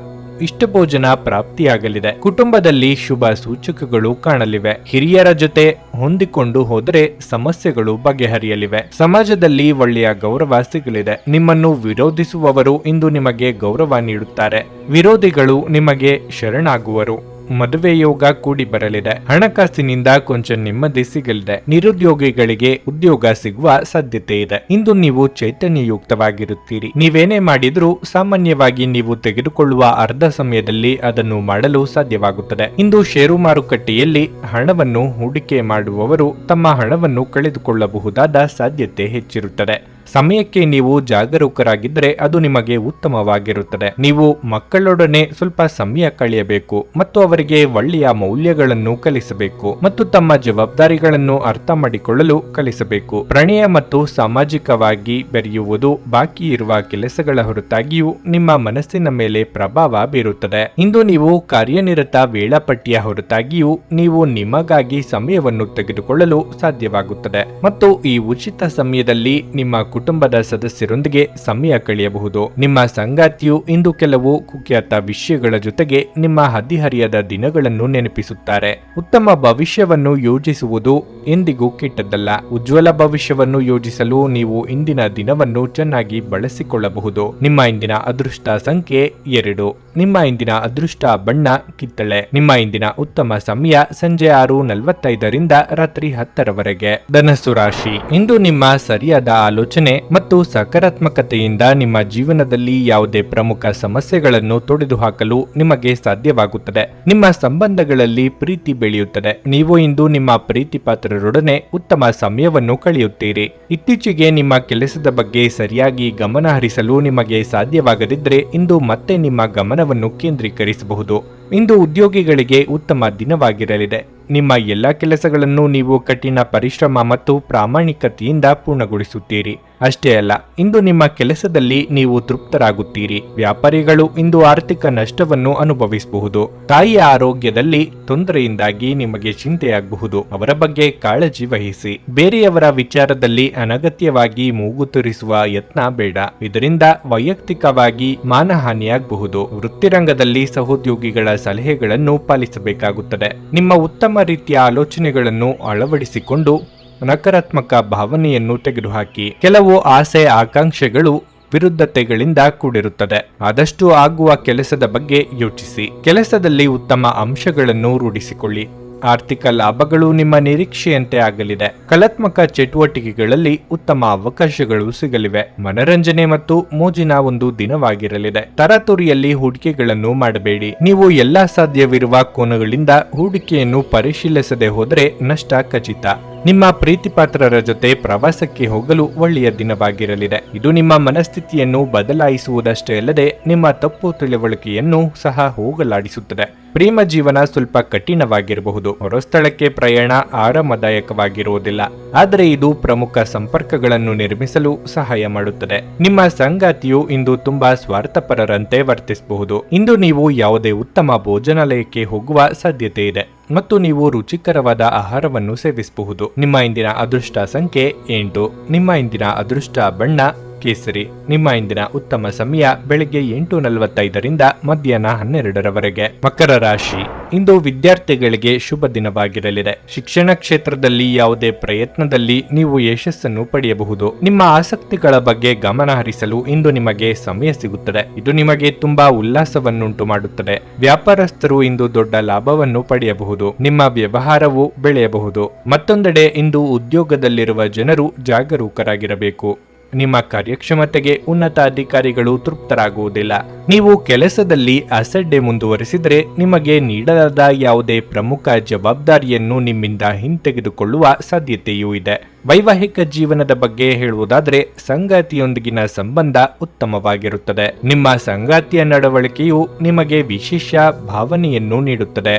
ಇಷ್ಟಭೋಜನ ಪ್ರಾಪ್ತಿಯಾಗಲಿದೆ. ಕುಟುಂಬದಲ್ಲಿ ಶುಭ ಸೂಚಕಗಳು ಕಾಣಲಿವೆ. ಹಿರಿಯರ ಜೊತೆ ಹೊಂದಿಕೊಂಡು ಹೋದರೆ ಸಮಸ್ಯೆಗಳು ಬಗೆಹರಿಯಲಿವೆ. ಸಮಾಜದಲ್ಲಿ ಒಳ್ಳೆಯ ಗೌರವ ಸಿಗಲಿದೆ. ನಿಮ್ಮನ್ನು ವಿರೋಧಿಸುವವರು ಇಂದು ನಿಮಗೆ ಗೌರವ ನೀಡುತ್ತಾರೆ. ವಿರೋಧಿಗಳು ನಿಮಗೆ ಶರಣಾಗುವರು. ಮದುವೆ ಯೋಗ ಕೂಡಿ ಬರಲಿದೆ. ಹಣಕಾಸಿನಿಂದ ಕೊಂಚ ನೆಮ್ಮದಿ ಸಿಗಲಿದೆ. ನಿರುದ್ಯೋಗಿಗಳಿಗೆ ಉದ್ಯೋಗ ಸಿಗುವ ಸಾಧ್ಯತೆ ಇದೆ. ಇಂದು ನೀವು ಚೈತನ್ಯಯುಕ್ತವಾಗಿರುತ್ತೀರಿ. ನೀವೇನೇ ಮಾಡಿದ್ರೂ ಸಾಮಾನ್ಯವಾಗಿ ನೀವು ತೆಗೆದುಕೊಳ್ಳುವ ಅರ್ಧ ಸಮಯದಲ್ಲಿ ಅದನ್ನು ಮಾಡಲು ಸಾಧ್ಯವಾಗುತ್ತದೆ. ಇಂದು ಷೇರು ಮಾರುಕಟ್ಟೆಯಲ್ಲಿ ಹಣವನ್ನು ಹೂಡಿಕೆ ಮಾಡುವವರು ತಮ್ಮ ಹಣವನ್ನು ಕಳೆದುಕೊಳ್ಳಬಹುದಾದ ಸಾಧ್ಯತೆ ಹೆಚ್ಚಿರುತ್ತದೆ. ಸಮಯಕ್ಕೆ ನೀವು ಜಾಗರೂಕರಾಗಿದ್ದರೆ ಅದು ನಿಮಗೆ ಉತ್ತಮವಾಗಿರುತ್ತದೆ. ನೀವು ಮಕ್ಕಳೊಡನೆ ಸ್ವಲ್ಪ ಸಮಯ ಕಳೆಯಬೇಕು ಮತ್ತು ಅವರಿಗೆ ಒಳ್ಳೆಯ ಮೌಲ್ಯಗಳನ್ನು ಕಲಿಸಬೇಕು ಮತ್ತು ತಮ್ಮ ಜವಾಬ್ದಾರಿಗಳನ್ನು ಅರ್ಥ ಮಾಡಿಕೊಳ್ಳಲು ಕಲಿಸಬೇಕು. ಪ್ರಣಯ ಮತ್ತು ಸಾಮಾಜಿಕವಾಗಿ ಬೆರೆಯುವುದು ಬಾಕಿ ಇರುವ ಕೆಲಸಗಳ ಹೊರತಾಗಿಯೂ ನಿಮ್ಮ ಮನಸ್ಸಿನ ಮೇಲೆ ಪ್ರಭಾವ ಬೀರುತ್ತದೆ. ಇಂದು ನೀವು ಕಾರ್ಯನಿರತ ವೇಳಾಪಟ್ಟಿಯ ಹೊರತಾಗಿಯೂ ನೀವು ನಿಮಗಾಗಿ ಸಮಯವನ್ನು ತೆಗೆದುಕೊಳ್ಳಲು ಸಾಧ್ಯವಾಗುತ್ತದೆ ಮತ್ತು ಈ ಉಚಿತ ಸಮಯದಲ್ಲಿ ನಿಮ್ಮ ಕುಟುಂಬದ ಸದಸ್ಯರೊಂದಿಗೆ ಸಮಯ ಕಳೆಯಬಹುದು. ನಿಮ್ಮ ಸಂಗಾತಿಯು ಇಂದು ಕೆಲವು ಕುಖ್ಯಾತ ವಿಷಯಗಳ ಜೊತೆಗೆ ನಿಮ್ಮ ಹದಿಹರಿಯದ ದಿನಗಳನ್ನು ನೆನಪಿಸುತ್ತಾರೆ. ಉತ್ತಮ ಭವಿಷ್ಯವನ್ನು ಯೋಜಿಸುವುದು ಎಂದಿಗೂ ಕೆಟ್ಟದ್ದಲ್ಲ. ಉಜ್ವಲ ಭವಿಷ್ಯವನ್ನು ಯೋಜಿಸಲು ನೀವು ಇಂದಿನ ದಿನವನ್ನು ಚೆನ್ನಾಗಿ ಬಳಸಿಕೊಳ್ಳಬಹುದು. ನಿಮ್ಮ ಇಂದಿನ ಅದೃಷ್ಟ ಸಂಖ್ಯೆ 2. ನಿಮ್ಮ ಇಂದಿನ ಅದೃಷ್ಟ ಬಣ್ಣ ಕಿತ್ತಳೆ. ನಿಮ್ಮ ಇಂದಿನ ಉತ್ತಮ ಸಮಯ ಸಂಜೆ 6:45ರಿಂದ ರಾತ್ರಿ 10ರವರೆಗೆ. ಧನಸ್ಸು ರಾಶಿ. ಇಂದು ನಿಮ್ಮ ಸರಿಯಾದ ಆಲೋಚನೆ ಮತ್ತು ಸಕಾರಾತ್ಮಕತೆಯಿಂದ ನಿಮ್ಮ ಜೀವನದಲ್ಲಿ ಯಾವುದೇ ಪ್ರಮುಖ ಸಮಸ್ಯೆಗಳನ್ನು ತೊಡೆದುಹಾಕಲು ನಿಮಗೆ ಸಾಧ್ಯವಾಗುತ್ತದೆ. ನಿಮ್ಮ ಸಂಬಂಧಗಳಲ್ಲಿ ಪ್ರೀತಿ ಬೆಳೆಯುತ್ತದೆ. ನೀವು ಇಂದು ನಿಮ್ಮ ಪ್ರೀತಿ ಪಾತ್ರರೊಡನೆ ಉತ್ತಮ ಸಮಯವನ್ನು ಕಳೆಯುತ್ತೀರಿ. ಇತ್ತೀಚೆಗೆ ನಿಮ್ಮ ಕೆಲಸದ ಬಗ್ಗೆ ಸರಿಯಾಗಿ ಗಮನ ಹರಿಸಲು ನಿಮಗೆ ಸಾಧ್ಯವಾಗದಿದ್ದರೆ ಇಂದು ಮತ್ತೆ ನಿಮ್ಮ ಗಮನವನ್ನು ಕೇಂದ್ರೀಕರಿಸಬಹುದು. ಇಂದು ಉದ್ಯೋಗಿಗಳಿಗೆ ಉತ್ತಮ ದಿನವಾಗಿರಲಿದೆ. ನಿಮ್ಮ ಎಲ್ಲ ಕೆಲಸಗಳನ್ನು ನೀವು ಕಠಿಣ ಪರಿಶ್ರಮ ಮತ್ತು ಪ್ರಾಮಾಣಿಕತೆಯಿಂದ ಪೂರ್ಣಗೊಳಿಸುತ್ತೀರಿ. ಅಷ್ಟೇ ಅಲ್ಲ, ಇಂದು ನಿಮ್ಮ ಕೆಲಸದಲ್ಲಿ ನೀವು ತೃಪ್ತರಾಗುತ್ತೀರಿ. ವ್ಯಾಪಾರಿಗಳು ಇಂದು ಆರ್ಥಿಕ ನಷ್ಟವನ್ನು ಅನುಭವಿಸಬಹುದು. ತಾಯಿಯ ಆರೋಗ್ಯದಲ್ಲಿ ತೊಂದರೆಯಿಂದಾಗಿ ನಿಮಗೆ ಚಿಂತೆಯಾಗಬಹುದು. ಅವರ ಬಗ್ಗೆ ಕಾಳಜಿ ವಹಿಸಿ. ಬೇರೆಯವರ ವಿಚಾರದಲ್ಲಿ ಅನಗತ್ಯವಾಗಿ ಮೂಗು ತೂರಿಸುವ ಯತ್ನ ಬೇಡ. ಇದರಿಂದ ವೈಯಕ್ತಿಕವಾಗಿ ಮಾನಹಾನಿಯಾಗಬಹುದು. ವೃತ್ತಿರಂಗದಲ್ಲಿ ಸಹೋದ್ಯೋಗಿಗಳ ಸಲಹೆಗಳನ್ನು ಪಾಲಿಸಬೇಕಾಗುತ್ತದೆ. ನಿಮ್ಮ ಉತ್ತಮ ರೀತಿಯ ಆಲೋಚನೆಗಳನ್ನು ಅಳವಡಿಸಿಕೊಂಡು ನಕಾರಾತ್ಮಕ ಭಾವನೆಯನ್ನು ತೆಗೆದುಹಾಕಿ. ಕೆಲವು ಆಸೆ ಆಕಾಂಕ್ಷೆಗಳು ವಿರುದ್ಧತೆಗಳಿಂದ ಕೂಡಿರುತ್ತದೆ. ಆದಷ್ಟು ಆಗುವ ಕೆಲಸದ ಬಗ್ಗೆ ಯೋಚಿಸಿ. ಕೆಲಸದಲ್ಲಿ ಉತ್ತಮ ಅಂಶಗಳನ್ನು ರೂಢಿಸಿಕೊಳ್ಳಿ. ಆರ್ಥಿಕ ಲಾಭಗಳು ನಿಮ್ಮ ನಿರೀಕ್ಷೆಯಂತೆ ಆಗಲಿದೆ. ಕಲಾತ್ಮಕ ಚಟುವಟಿಕೆಗಳಲ್ಲಿ ಉತ್ತಮ ಅವಕಾಶಗಳು ಸಿಗಲಿವೆ. ಮನರಂಜನೆ ಮತ್ತು ಮೋಜಿನ ಒಂದು ದಿನವಾಗಿರಲಿದೆ. ತರಾತುರಿಯಲ್ಲಿ ಹೂಡಿಕೆಗಳನ್ನು ಮಾಡಬೇಡಿ. ನೀವು ಎಲ್ಲಾ ಸಾಧ್ಯವಿರುವ ಕೋನಗಳಿಂದ ಹೂಡಿಕೆಯನ್ನು ಪರಿಶೀಲಿಸದೆ ಹೋದರೆ ನಷ್ಟ ಖಚಿತ. ನಿಮ್ಮ ಪ್ರೀತಿಪಾತ್ರರ ಜೊತೆ ಪ್ರವಾಸಕ್ಕೆ ಹೋಗಲು ಒಳ್ಳೆಯ ದಿನವಾಗಿರಲಿದೆ. ಇದು ನಿಮ್ಮ ಮನಸ್ಥಿತಿಯನ್ನು ಬದಲಾಯಿಸುವುದಷ್ಟೇ ಅಲ್ಲದೆ ನಿಮ್ಮ ತಪ್ಪು ತಿಳುವಳಿಕೆಯನ್ನು ಸಹ ಹೋಗಲಾಡಿಸುತ್ತದೆ. ಪ್ರೇಮ ಜೀವನ ಸ್ವಲ್ಪ ಕಠಿಣವಾಗಿರಬಹುದು. ಹೊರಸ್ಥಳಕ್ಕೆ ಪ್ರಯಾಣ ಆರಾಮದಾಯಕವಾಗಿರುವುದಿಲ್ಲ, ಆದರೆ ಇದು ಪ್ರಮುಖ ಸಂಪರ್ಕಗಳನ್ನು ನಿರ್ಮಿಸಲು ಸಹಾಯ ಮಾಡುತ್ತದೆ. ನಿಮ್ಮ ಸಂಗಾತಿಯು ಇಂದು ತುಂಬಾ ಸ್ವಾರ್ಥಪರರಂತೆ ವರ್ತಿಸಬಹುದು. ಇಂದು ನೀವು ಯಾವುದೇ ಉತ್ತಮ ಭೋಜನಾಲಯಕ್ಕೆ ಹೋಗುವ ಸಾಧ್ಯತೆ ಇದೆ ಮತ್ತು ನೀವು ರುಚಿಕರವಾದ ಆಹಾರವನ್ನು ಸೇವಿಸಬಹುದು. ನಿಮ್ಮ ಇಂದಿನ ಅದೃಷ್ಟ ಸಂಖ್ಯೆ 8. ನಿಮ್ಮ ಇಂದಿನ ಅದೃಷ್ಟ ಬಣ್ಣ ಕೇಸರಿ. ನಿಮ್ಮ ಇಂದಿನ ಉತ್ತಮ ಸಮಯ ಬೆಳಗ್ಗೆ 8:45ರಿಂದ ಮಧ್ಯಾಹ್ನ 12ರವರೆಗೆ. ಮಕರ ರಾಶಿ. ಇಂದು ವಿದ್ಯಾರ್ಥಿಗಳಿಗೆ ಶುಭ ದಿನವಾಗಿರಲಿದೆ. ಶಿಕ್ಷಣ ಕ್ಷೇತ್ರದಲ್ಲಿ ಯಾವುದೇ ಪ್ರಯತ್ನದಲ್ಲಿ ನೀವು ಯಶಸ್ಸನ್ನು ಪಡೆಯಬಹುದು. ನಿಮ್ಮ ಆಸಕ್ತಿಗಳ ಬಗ್ಗೆ ಗಮನ ಹರಿಸಲು ಇಂದು ನಿಮಗೆ ಸಮಯ ಸಿಗುತ್ತದೆ. ಇದು ನಿಮಗೆ ತುಂಬಾ ಉಲ್ಲಾಸವನ್ನುಂಟು ಮಾಡುತ್ತದೆ. ವ್ಯಾಪಾರಸ್ಥರು ಇಂದು ದೊಡ್ಡ ಲಾಭವನ್ನು ಪಡೆಯಬಹುದು. ನಿಮ್ಮ ವ್ಯವಹಾರವು ಬೆಳೆಯಬಹುದು. ಮತ್ತೊಂದೆಡೆ ಇಂದು ಉದ್ಯೋಗದಲ್ಲಿರುವ ಜನರು ಜಾಗರೂಕರಾಗಿರಬೇಕು. ನಿಮ್ಮ ಕಾರ್ಯಕ್ಷಮತೆಗೆ ಉನ್ನತ ಅಧಿಕಾರಿಗಳು ತೃಪ್ತರಾಗುವುದಿಲ್ಲ. ನೀವು ಕೆಲಸದಲ್ಲಿ ಅಸಡ್ಡೆ ಮುಂದುವರಿಸಿದರೆ ನಿಮಗೆ ನೀಡಲಾದ ಯಾವುದೇ ಪ್ರಮುಖ ಜವಾಬ್ದಾರಿಯನ್ನು ನಿಮ್ಮಿಂದ ಹಿಂತೆಗೆದುಕೊಳ್ಳುವ ಸಾಧ್ಯತೆಯೂ ಇದೆ. ವೈವಾಹಿಕ ಜೀವನದ ಬಗ್ಗೆ ಹೇಳುವುದಾದರೆ ಸಂಗಾತಿಯೊಂದಿಗಿನ ಸಂಬಂಧ ಉತ್ತಮವಾಗಿರುತ್ತದೆ. ನಿಮ್ಮ ಸಂಗಾತಿಯ ನಡವಳಿಕೆಯು ನಿಮಗೆ ವಿಶೇಷ ಭಾವನೆಯನ್ನು ನೀಡುತ್ತದೆ.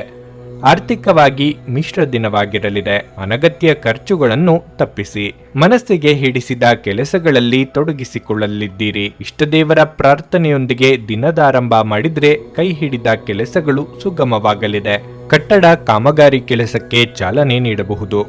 ಆರ್ಥಿಕವಾಗಿ ಮಿಶ್ರ ದಿನವಾಗಿರಲಿದೆ. ಅನಗತ್ಯ ಖರ್ಚುಗಳನ್ನು ತಪ್ಪಿಸಿ. ಮನಸ್ಸಿಗೆ ಹಿಡಿಸಿದ ಕೆಲಸಗಳಲ್ಲಿ ತೊಡಗಿಸಿಕೊಳ್ಳಲಿದ್ದೀರಿ. ಇಷ್ಟದೇವರ ಪ್ರಾರ್ಥನೆಯೊಂದಿಗೆ ದಿನದಾರಂಭ ಮಾಡಿದ್ರೆ ಕೈ ಹಿಡಿದ ಕೆಲಸಗಳು ಸುಗಮವಾಗಲಿದೆ. ಕಟ್ಟಡ ಕಾಮಗಾರಿ ಕೆಲಸಕ್ಕೆ ಚಾಲನೆ ನೀಡಬಹುದು.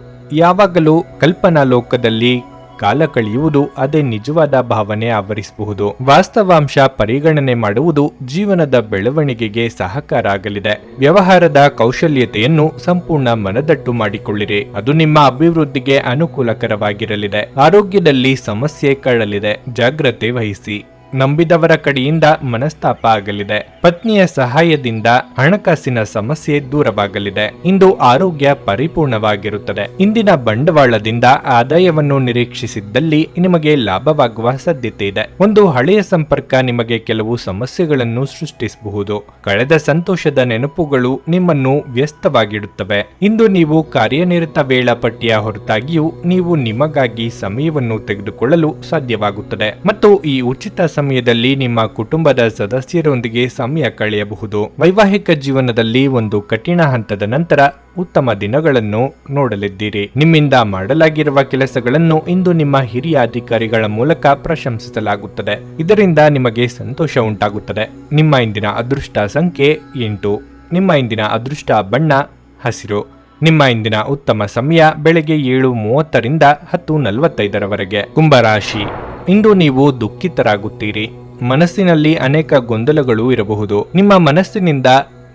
ಯಾವಾಗಲೂ ಕಲ್ಪನಾ ಲೋಕದಲ್ಲಿ ಕಾಲ ಕಳೆಯುವುದು ಅದೇ ನಿಜವಾದ ಭಾವನೆ ಆವರಿಸಬಹುದು. ವಾಸ್ತವಾಂಶ ಪರಿಗಣನೆ ಮಾಡುವುದು ಜೀವನದ ಬೆಳವಣಿಗೆಗೆ ಸಹಕಾರ ಆಗಲಿದೆ. ವ್ಯವಹಾರದ ಕೌಶಲ್ಯತೆಯನ್ನು ಸಂಪೂರ್ಣ ಮನದಟ್ಟು ಮಾಡಿಕೊಳ್ಳಿರಿ, ಅದು ನಿಮ್ಮ ಅಭಿವೃದ್ಧಿಗೆ ಅನುಕೂಲಕರವಾಗಿರಲಿದೆ. ಆರೋಗ್ಯದಲ್ಲಿ ಸಮಸ್ಯೆ ಕಳಲಿದೆ, ಜಾಗ್ರತೆ ವಹಿಸಿ. ನಂಬಿದವರ ಕಡೆಯಿಂದ ಮನಸ್ತಾಪ ಆಗಲಿದೆ. ಪತ್ನಿಯ ಸಹಾಯದಿಂದ ಹಣಕಾಸಿನ ಸಮಸ್ಯೆ ದೂರವಾಗಲಿದೆ. ಇಂದು ಆರೋಗ್ಯ ಪರಿಪೂರ್ಣವಾಗಿರುತ್ತದೆ. ಇಂದಿನ ಬಂಡವಾಳದಿಂದ ಆದಾಯವನ್ನು ನಿರೀಕ್ಷಿಸಿದ್ದಲ್ಲಿ ನಿಮಗೆ ಲಾಭವಾಗುವ ಸಾಧ್ಯತೆ ಇದೆ. ಒಂದು ಹಳೆಯ ಸಂಪರ್ಕ ನಿಮಗೆ ಕೆಲವು ಸಮಸ್ಯೆಗಳನ್ನು ಸೃಷ್ಟಿಸಬಹುದು. ಕಳೆದ ಸಂತೋಷದ ನೆನಪುಗಳು ನಿಮ್ಮನ್ನು ವ್ಯಸ್ತವಾಗಿಡುತ್ತವೆ. ಇಂದು ನೀವು ಕಾರ್ಯನಿರತ ವೇಳಾಪಟ್ಟಿಯ ಹೊರತಾಗಿಯೂ ನೀವು ನಿಮಗಾಗಿ ಸಮಯವನ್ನು ತೆಗೆದುಕೊಳ್ಳಲು ಸಾಧ್ಯವಾಗುತ್ತದೆ ಮತ್ತು ಈ ಉಚಿತ ಸಮಯದಲ್ಲಿ ನಿಮ್ಮ ಕುಟುಂಬದ ಸದಸ್ಯರೊಂದಿಗೆ ಸಮಯ ಕಳೆಯಬಹುದು. ವೈವಾಹಿಕ ಜೀವನದಲ್ಲಿ ಒಂದು ಕಠಿಣ ಹಂತದ ನಂತರ ಉತ್ತಮ ದಿನಗಳನ್ನು ನೋಡಲಿದ್ದೀರಿ. ನಿಮ್ಮಿಂದ ಮಾಡಲಾಗಿರುವ ಕೆಲಸಗಳನ್ನು ಇಂದು ನಿಮ್ಮ ಹಿರಿಯ ಅಧಿಕಾರಿಗಳ ಮೂಲಕ ಪ್ರಶಂಸಿಸಲಾಗುತ್ತದೆ. ಇದರಿಂದ ನಿಮಗೆ ಸಂತೋಷ ಉಂಟಾಗುತ್ತದೆ. ನಿಮ್ಮ ಇಂದಿನ ಅದೃಷ್ಟ ಸಂಖ್ಯೆ 8. ನಿಮ್ಮ ಇಂದಿನ ಅದೃಷ್ಟ ಬಣ್ಣ ಹಸಿರು. ನಿಮ್ಮ ಇಂದಿನ ಉತ್ತಮ ಸಮಯ ಬೆಳಗ್ಗೆ 7:30ರಿಂದ 10:45ರವರೆಗೆ. ಕುಂಭರಾಶಿ, ಇಂದು ನೀವು ದುಃಖಿತರಾಗುತ್ತೀರಿ. ಮನಸ್ಸಿನಲ್ಲಿ ಅನೇಕ ಗೊಂದಲಗಳು ಇರಬಹುದು. ನಿಮ್ಮ ಮನಸ್ಸಿನಿಂದ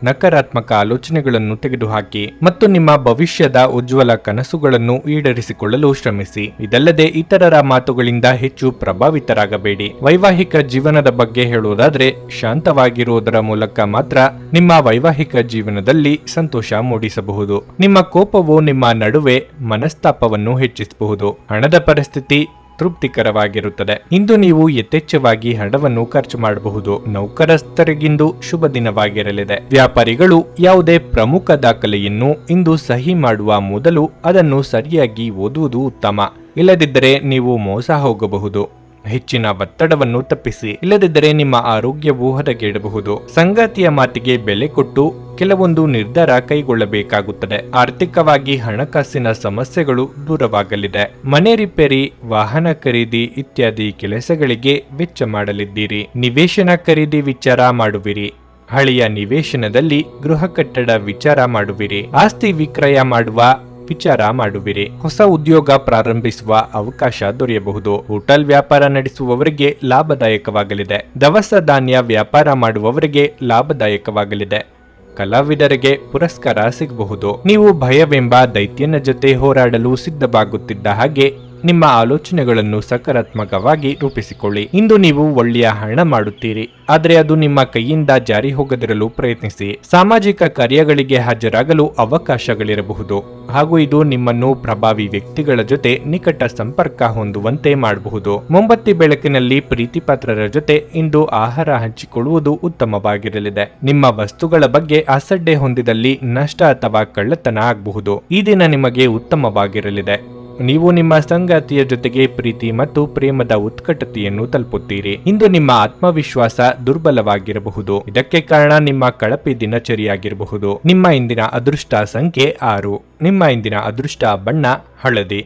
ನಕಾರಾತ್ಮಕ ಆಲೋಚನೆಗಳನ್ನು ತೆಗೆದುಹಾಕಿ ಮತ್ತು ನಿಮ್ಮ ಭವಿಷ್ಯದ ಉಜ್ವಲ ಕನಸುಗಳನ್ನು ಈಡೇರಿಸಿಕೊಳ್ಳಲು ಶ್ರಮಿಸಿ. ಇದಲ್ಲದೆ ಇತರರ ಮಾತುಗಳಿಂದ ಹೆಚ್ಚು ಪ್ರಭಾವಿತರಾಗಬೇಡಿ. ವೈವಾಹಿಕ ಜೀವನದ ಬಗ್ಗೆ ಹೇಳುವುದಾದ್ರೆ, ಶಾಂತವಾಗಿರುವುದರ ಮೂಲಕ ಮಾತ್ರ ನಿಮ್ಮ ವೈವಾಹಿಕ ಜೀವನದಲ್ಲಿ ಸಂತೋಷ ಮೂಡಿಸಬಹುದು. ನಿಮ್ಮ ಕೋಪವು ನಿಮ್ಮ ನಡುವೆ ಮನಸ್ತಾಪವನ್ನು ಹೆಚ್ಚಿಸಬಹುದು. ಹಣದ ಪರಿಸ್ಥಿತಿ ತೃಪ್ತಿಕರವಾಗಿರುತ್ತದೆ. ಇಂದು ನೀವು ಯಥೇಚ್ಛವಾಗಿ ಹಣವನ್ನು ಖರ್ಚು ಮಾಡಬಹುದು. ನೌಕರಸ್ಥರಿಗಿಂದು ಶುಭ ದಿನವಾಗಿರಲಿದೆ. ವ್ಯಾಪಾರಿಗಳು ಯಾವುದೇ ಪ್ರಮುಖ ದಾಖಲೆಯನ್ನು ಇಂದು ಸಹಿ ಮಾಡುವ ಮೊದಲು ಅದನ್ನು ಸರಿಯಾಗಿ ಓದುವುದು ಉತ್ತಮ. ಇಲ್ಲದಿದ್ದರೆ ನೀವು ಮೋಸ ಹೋಗಬಹುದು. ಹೆಚ್ಚಿನ ಒತ್ತಡವನ್ನು ತಪ್ಪಿಸಿ, ಇಲ್ಲದಿದ್ದರೆ ನಿಮ್ಮ ಆರೋಗ್ಯವು ಹದಗೆಡಬಹುದು. ಸಂಗಾತಿಯ ಮಾತಿಗೆ ಬೆಲೆ ಕೊಟ್ಟು ಕೆಲವೊಂದು ನಿರ್ಧಾರ ಕೈಗೊಳ್ಳಬೇಕಾಗುತ್ತದೆ. ಆರ್ಥಿಕವಾಗಿ ಹಣಕಾಸಿನ ಸಮಸ್ಯೆಗಳು ದೂರವಾಗಲಿದೆ. ಮನೆ ರಿಪೇರಿ, ವಾಹನ ಖರೀದಿ ಇತ್ಯಾದಿ ಕೆಲಸಗಳಿಗೆ ವೆಚ್ಚ ಮಾಡಲಿದ್ದೀರಿ. ನಿವೇಶನ ಖರೀದಿ ವಿಚಾರ ಮಾಡುವಿರಿ. ಹಳೆಯ ನಿವೇಶನದಲ್ಲಿ ಗೃಹ ಕಟ್ಟಡ ವಿಚಾರ ಮಾಡುವಿರಿ. ಆಸ್ತಿ ವಿಕ್ರಯ ಮಾಡುವ ವಿಚಾರ ಮಾಡುವಿರಿ. ಹೊಸ ಉದ್ಯೋಗ ಪ್ರಾರಂಭಿಸುವ ಅವಕಾಶ ದೊರೆಯಬಹುದು. ಹೋಟೆಲ್ ವ್ಯಾಪಾರ ನಡೆಸುವವರಿಗೆ ಲಾಭದಾಯಕವಾಗಲಿದೆ. ದವಸ ಧಾನ್ಯ ವ್ಯಾಪಾರ ಮಾಡುವವರಿಗೆ ಲಾಭದಾಯಕವಾಗಲಿದೆ. ಕಲಾವಿದರಿಗೆ ಪುರಸ್ಕಾರ ಸಿಗಬಹುದು. ನೀವು ಭಯವೆಂಬ ದೈತ್ಯನ ಜೊತೆ ಹೋರಾಡಲು ಸಿದ್ಧವಾಗುತ್ತಿದ್ದ ಹಾಗೆ ನಿಮ್ಮ ಆಲೋಚನೆಗಳನ್ನು ಸಕಾರಾತ್ಮಕವಾಗಿ ರೂಪಿಸಿಕೊಳ್ಳಿ. ಇಂದು ನೀವು ಒಳ್ಳೆಯ ಹಣ ಮಾಡುತ್ತೀರಿ, ಆದರೆ ಅದು ನಿಮ್ಮ ಕೈಯಿಂದ ಜಾರಿ ಹೋಗದಿರಲು ಪ್ರಯತ್ನಿಸಿ. ಸಾಮಾಜಿಕ ಕಾರ್ಯಗಳಿಗೆ ಹಾಜರಾಗಲು ಅವಕಾಶಗಳಿರಬಹುದು ಹಾಗೂ ಇದು ನಿಮ್ಮನ್ನು ಪ್ರಭಾವಿ ವ್ಯಕ್ತಿಗಳ ಜೊತೆ ನಿಕಟ ಸಂಪರ್ಕ ಹೊಂದುವಂತೆ ಮಾಡಬಹುದು. ಮೊಂಬತ್ತಿ ಬೆಳಕಿನಲ್ಲಿ ಪ್ರೀತಿಪಾತ್ರರ ಜೊತೆ ಇಂದು ಆಹಾರ ಹಂಚಿಕೊಳ್ಳುವುದು ಉತ್ತಮವಾಗಿರಲಿದೆ. ನಿಮ್ಮ ವಸ್ತುಗಳ ಬಗ್ಗೆ ಅಸಡ್ಡೆ ಹೊಂದಿದಲ್ಲಿ ನಷ್ಟ ಅಥವಾ ಕಳ್ಳತನ ಆಗಬಹುದು. ಈ ದಿನ ನಿಮಗೆ ಉತ್ತಮವಾಗಿರಲಿದೆ. ನೀವು ನಿಮ್ಮ ಸಂಗಾತಿಯ ಜೊತೆಗೆ ಪ್ರೀತಿ ಮತ್ತು ಪ್ರೇಮದ ಉತ್ಕಟತೆಯನ್ನು ತಲುಪುತ್ತೀರಿ. ಇಂದು ನಿಮ್ಮ ಆತ್ಮವಿಶ್ವಾಸ ದುರ್ಬಲವಾಗಿರಬಹುದು. ಇದಕ್ಕೆ ಕಾರಣ ನಿಮ್ಮ ಕಳಪೆ ದಿನಚರಿಯಾಗಿರಬಹುದು. ನಿಮ್ಮ ಇಂದಿನ ಅದೃಷ್ಟ ಸಂಖ್ಯೆ 6. ನಿಮ್ಮ ಇಂದಿನ ಅದೃಷ್ಟ ಬಣ್ಣ ಹಳದಿ.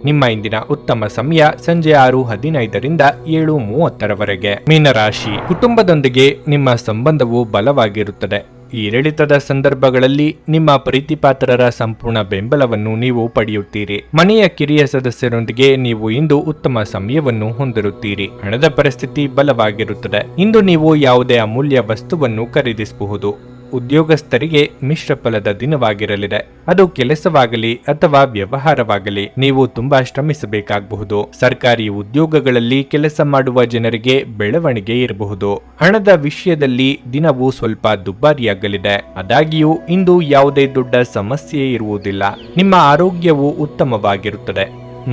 ನಿಮ್ಮ ಇಂದಿನ ಉತ್ತಮ ಸಮಯ ಸಂಜೆ 6:15ರಿಂದ 7:30ರವರೆಗೆ. ಮೀನರಾಶಿ, ಕುಟುಂಬದೊಂದಿಗೆ ನಿಮ್ಮ ಸಂಬಂಧವು ಬಲವಾಗಿರುತ್ತದೆ. ಈ ಏರಿಳಿತದ ಸಂದರ್ಭಗಳಲ್ಲಿ ನಿಮ್ಮ ಪ್ರೀತಿಪಾತ್ರರ ಸಂಪೂರ್ಣ ಬೆಂಬಲವನ್ನು ನೀವು ಪಡೆಯುತ್ತೀರಿ. ಮನೆಯ ಕಿರಿಯ ಸದಸ್ಯರೊಂದಿಗೆ ನೀವು ಇಂದು ಉತ್ತಮ ಸಮಯವನ್ನು ಹೊಂದಿರುತ್ತೀರಿ. ಹಣದ ಪರಿಸ್ಥಿತಿ ಬಲವಾಗಿರುತ್ತದೆ. ಇಂದು ನೀವು ಯಾವುದೇ ಅಮೂಲ್ಯ ವಸ್ತುವನ್ನು ಖರೀದಿಸಬಹುದು. ಉದ್ಯೋಗಸ್ಥರಿಗೆ ಮಿಶ್ರ ಫಲದ ದಿನವಾಗಿರಲಿದೆ. ಅದು ಕೆಲಸವಾಗಲಿ ಅಥವಾ ವ್ಯವಹಾರವಾಗಲಿ ನೀವು ತುಂಬಾ ಶ್ರಮಿಸಬೇಕಾಗಬಹುದು. ಸರ್ಕಾರಿ ಉದ್ಯೋಗಗಳಲ್ಲಿ ಕೆಲಸ ಮಾಡುವ ಜನರಿಗೆ ಬೆಳವಣಿಗೆ ಇರಬಹುದು. ಹಣದ ವಿಷಯದಲ್ಲಿ ದಿನವೂ ಸ್ವಲ್ಪ ದುಬಾರಿಯಾಗಲಿದೆ. ಆದಾಗ್ಯೂ ಇಂದು ಯಾವುದೇ ದೊಡ್ಡ ಸಮಸ್ಯೆ ಇರುವುದಿಲ್ಲ. ನಿಮ್ಮ ಆರೋಗ್ಯವು ಉತ್ತಮವಾಗಿರುತ್ತದೆ.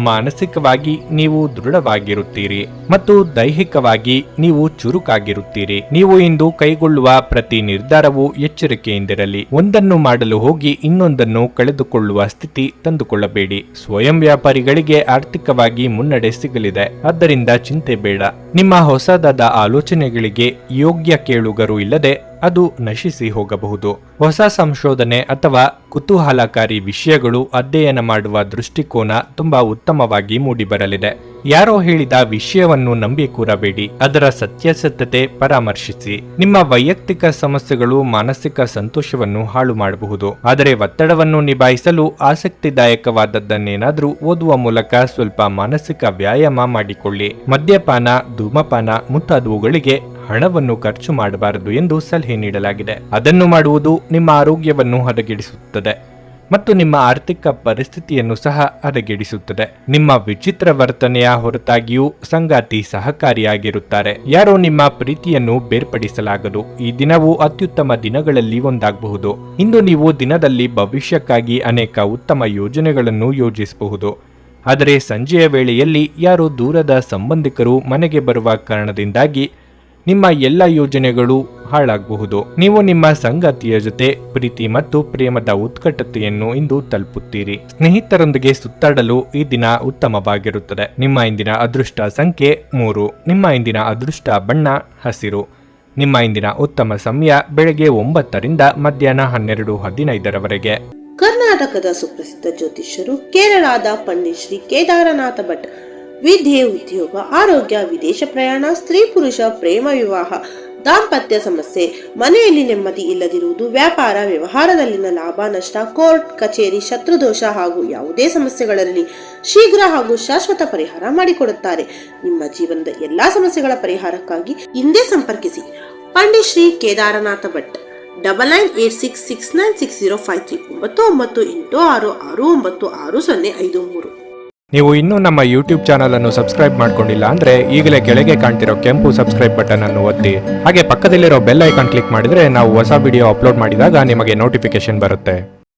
ಮಾನಸಿಕವಾಗಿ ನೀವು ದೃಢವಾಗಿರುತ್ತೀರಿ ಮತ್ತು ದೈಹಿಕವಾಗಿ ನೀವು ಚುರುಕಾಗಿರುತ್ತೀರಿ. ನೀವು ಇಂದು ಕೈಗೊಳ್ಳುವ ಪ್ರತಿ ನಿರ್ಧಾರವು ಎಚ್ಚರಿಕೆಯಿಂದಿರಲಿ. ಒಂದನ್ನು ಮಾಡಲು ಹೋಗಿ ಇನ್ನೊಂದನ್ನು ಕಳೆದುಕೊಳ್ಳುವ ಸ್ಥಿತಿ ತಂದುಕೊಳ್ಳಬೇಡಿ. ಸ್ವಯಂ ವ್ಯಾಪಾರಿಗಳಿಗೆ ಆರ್ಥಿಕವಾಗಿ ಮುನ್ನಡೆ ಸಿಗಲಿದೆ, ಆದ್ದರಿಂದ ಚಿಂತೆ ಬೇಡ. ನಿಮ್ಮ ಹೊಸದಾದ ಆಲೋಚನೆಗಳಿಗೆ ಯೋಗ್ಯ ಕೇಳುಗರು ಇಲ್ಲದೆ ಅದು ನಶಿಸಿ ಹೋಗಬಹುದು. ಹೊಸ ಸಂಶೋಧನೆ ಅಥವಾ ಕುತೂಹಲಕಾರಿ ವಿಷಯಗಳು ಅಧ್ಯಯನ ಮಾಡುವ ದೃಷ್ಟಿಕೋನ ತುಂಬಾ ಉತ್ತಮವಾಗಿ ಮೂಡಿಬರಲಿದೆ. ಯಾರೋ ಹೇಳಿದ ವಿಷಯವನ್ನು ನಂಬಿ ಕೂರಬೇಡಿ, ಅದರ ಸತ್ಯಾಸತ್ಯತೆ ಪರಾಮರ್ಶಿಸಿ. ನಿಮ್ಮ ವೈಯಕ್ತಿಕ ಸಮಸ್ಯೆಗಳು ಮಾನಸಿಕ ಸಂತೋಷವನ್ನು ಹಾಳು ಮಾಡಬಹುದು, ಆದರೆ ಒತ್ತಡವನ್ನು ನಿಭಾಯಿಸಲು ಆಸಕ್ತಿದಾಯಕವಾದದ್ದನ್ನೇನಾದ್ರೂ ಓದುವ ಮೂಲಕ ಸ್ವಲ್ಪ ಮಾನಸಿಕ ವ್ಯಾಯಾಮ ಮಾಡಿಕೊಳ್ಳಿ. ಮದ್ಯಪಾನ, ಧೂಮಪಾನ ಮುಂತಾದವುಗಳಿಗೆ ಹಣವನ್ನು ಖರ್ಚು ಮಾಡಬಾರದು ಎಂದು ಸಲಹೆ ನೀಡಲಾಗಿದೆ. ಅದನ್ನು ಮಾಡುವುದು ನಿಮ್ಮ ಆರೋಗ್ಯವನ್ನು ಹದಗೆಡಿಸುತ್ತದೆ ಮತ್ತು ನಿಮ್ಮ ಆರ್ಥಿಕ ಪರಿಸ್ಥಿತಿಯನ್ನು ಸಹ ಹದಗೆಡಿಸುತ್ತದೆ. ನಿಮ್ಮ ವಿಚಿತ್ರ ವರ್ತನೆಯ ಹೊರತಾಗಿಯೂ ಸಂಗಾತಿ ಸಹಕಾರಿಯಾಗಿರುತ್ತಾರೆ. ಯಾರೋ ನಿಮ್ಮ ಪ್ರೀತಿಯನ್ನು ಬೇರ್ಪಡಿಸಲಾಗದು. ಈ ದಿನವು ಅತ್ಯುತ್ತಮ ದಿನಗಳಲ್ಲಿ ಒಂದಾಗಬಹುದು. ಇಂದು ನೀವು ದಿನದಲ್ಲಿ ಭವಿಷ್ಯಕ್ಕಾಗಿ ಅನೇಕ ಉತ್ತಮ ಯೋಜನೆಗಳನ್ನು ಯೋಜಿಸಬಹುದು. ಆದರೆ ಸಂಜೆಯ ವೇಳೆಯಲ್ಲಿ ಯಾರೋ ದೂರದ ಸಂಬಂಧಿಕರು ಮನೆಗೆ ಬರುವ ಕಾರಣದಿಂದಾಗಿ ನಿಮ್ಮ ಎಲ್ಲ ಯೋಜನೆಗಳು ಹಾಳಾಗಬಹುದು. ನೀವು ನಿಮ್ಮ ಸಂಗಾತಿಯ ಜೊತೆ ಪ್ರೀತಿ ಮತ್ತು ಪ್ರೇಮದ ಉತ್ಕಟತೆಯನ್ನು ಇಂದು ತಲುಪುತ್ತೀರಿ. ಸ್ನೇಹಿತರೊಂದಿಗೆ ಸುತ್ತಾಡಲು ಈ ದಿನ ಉತ್ತಮವಾಗಿರುತ್ತದೆ. ನಿಮ್ಮ ಇಂದಿನ ಅದೃಷ್ಟ ಸಂಖ್ಯೆ 3. ನಿಮ್ಮ ಇಂದಿನ ಅದೃಷ್ಟ ಬಣ್ಣ ಹಸಿರು. ನಿಮ್ಮ ಇಂದಿನ ಉತ್ತಮ ಸಮಯ ಬೆಳಗ್ಗೆ 9 ರಿಂದ ಮಧ್ಯಾಹ್ನ 12:15 ಕರ್ನಾಟಕದ ಸುಪ್ರಸಿದ್ಧ ಜ್ಯೋತಿಷ್ಯರು ಕೇರಳದ ಪಂಡಿತ್ ಶ್ರೀ ಕೇದಾರನಾಥ ಭಟ್ ವಿದ್ಯೆ, ಉದ್ಯೋಗ, ಆರೋಗ್ಯ, ವಿದೇಶ ಪ್ರಯಾಣ, ಸ್ತ್ರೀ ಪುರುಷ ಪ್ರೇಮ ವಿವಾಹ, ದಾಂಪತ್ಯ ಸಮಸ್ಯೆ, ಮನೆಯಲ್ಲಿ ನೆಮ್ಮದಿ ಇಲ್ಲದಿರುವುದು, ವ್ಯಾಪಾರ ವ್ಯವಹಾರದಲ್ಲಿನ ಲಾಭ ನಷ್ಟ, ಕೋರ್ಟ್ ಕಚೇರಿ, ಶತ್ರುದೋಷ ಹಾಗೂ ಯಾವುದೇ ಸಮಸ್ಯೆಗಳಲ್ಲಿ ಶೀಘ್ರ ಹಾಗೂ ಶಾಶ್ವತ ಪರಿಹಾರ ಮಾಡಿಕೊಡುತ್ತಾರೆ. ನಿಮ್ಮ ಜೀವನದ ಎಲ್ಲಾ ಸಮಸ್ಯೆಗಳ ಪರಿಹಾರಕ್ಕಾಗಿ ಹಿಂದೆ ಸಂಪರ್ಕಿಸಿ ಪಂಡಿತ್ ಶ್ರೀ ಕೇದಾರನಾಥ ಭಟ್ 9986696053 9986669053. ನೀವು ಇನ್ನೂ ನಮ್ಮ ಯೂಟ್ಯೂಬ್ ಚಾನಲ್ ಅನ್ನು ಸಬ್ಸ್ಕ್ರೈಬ್ ಮಾಡ್ಕೊಂಡಿಲ್ಲ ಅಂದ್ರೆ ಈಗಲೇ ಕೆಳಗೆ ಕಾಣ್ತಿರೋ ಕೆಂಪು ಸಬ್ಸ್ಕ್ರೈಬ್ ಬಟನ್ ಅನ್ನು ಒತ್ತಿ. ಹಾಗೆ ಪಕ್ಕದಲ್ಲಿರೋ ಬೆಲ್ ಐಕಾನ್ ಕ್ಲಿಕ್ ಮಾಡಿದ್ರೆ ನಾವು ಹೊಸ ವಿಡಿಯೋ ಅಪ್ಲೋಡ್ ಮಾಡಿದಾಗ ನಿಮಗೆ ನೋಟಿಫಿಕೇಶನ್ ಬರುತ್ತೆ.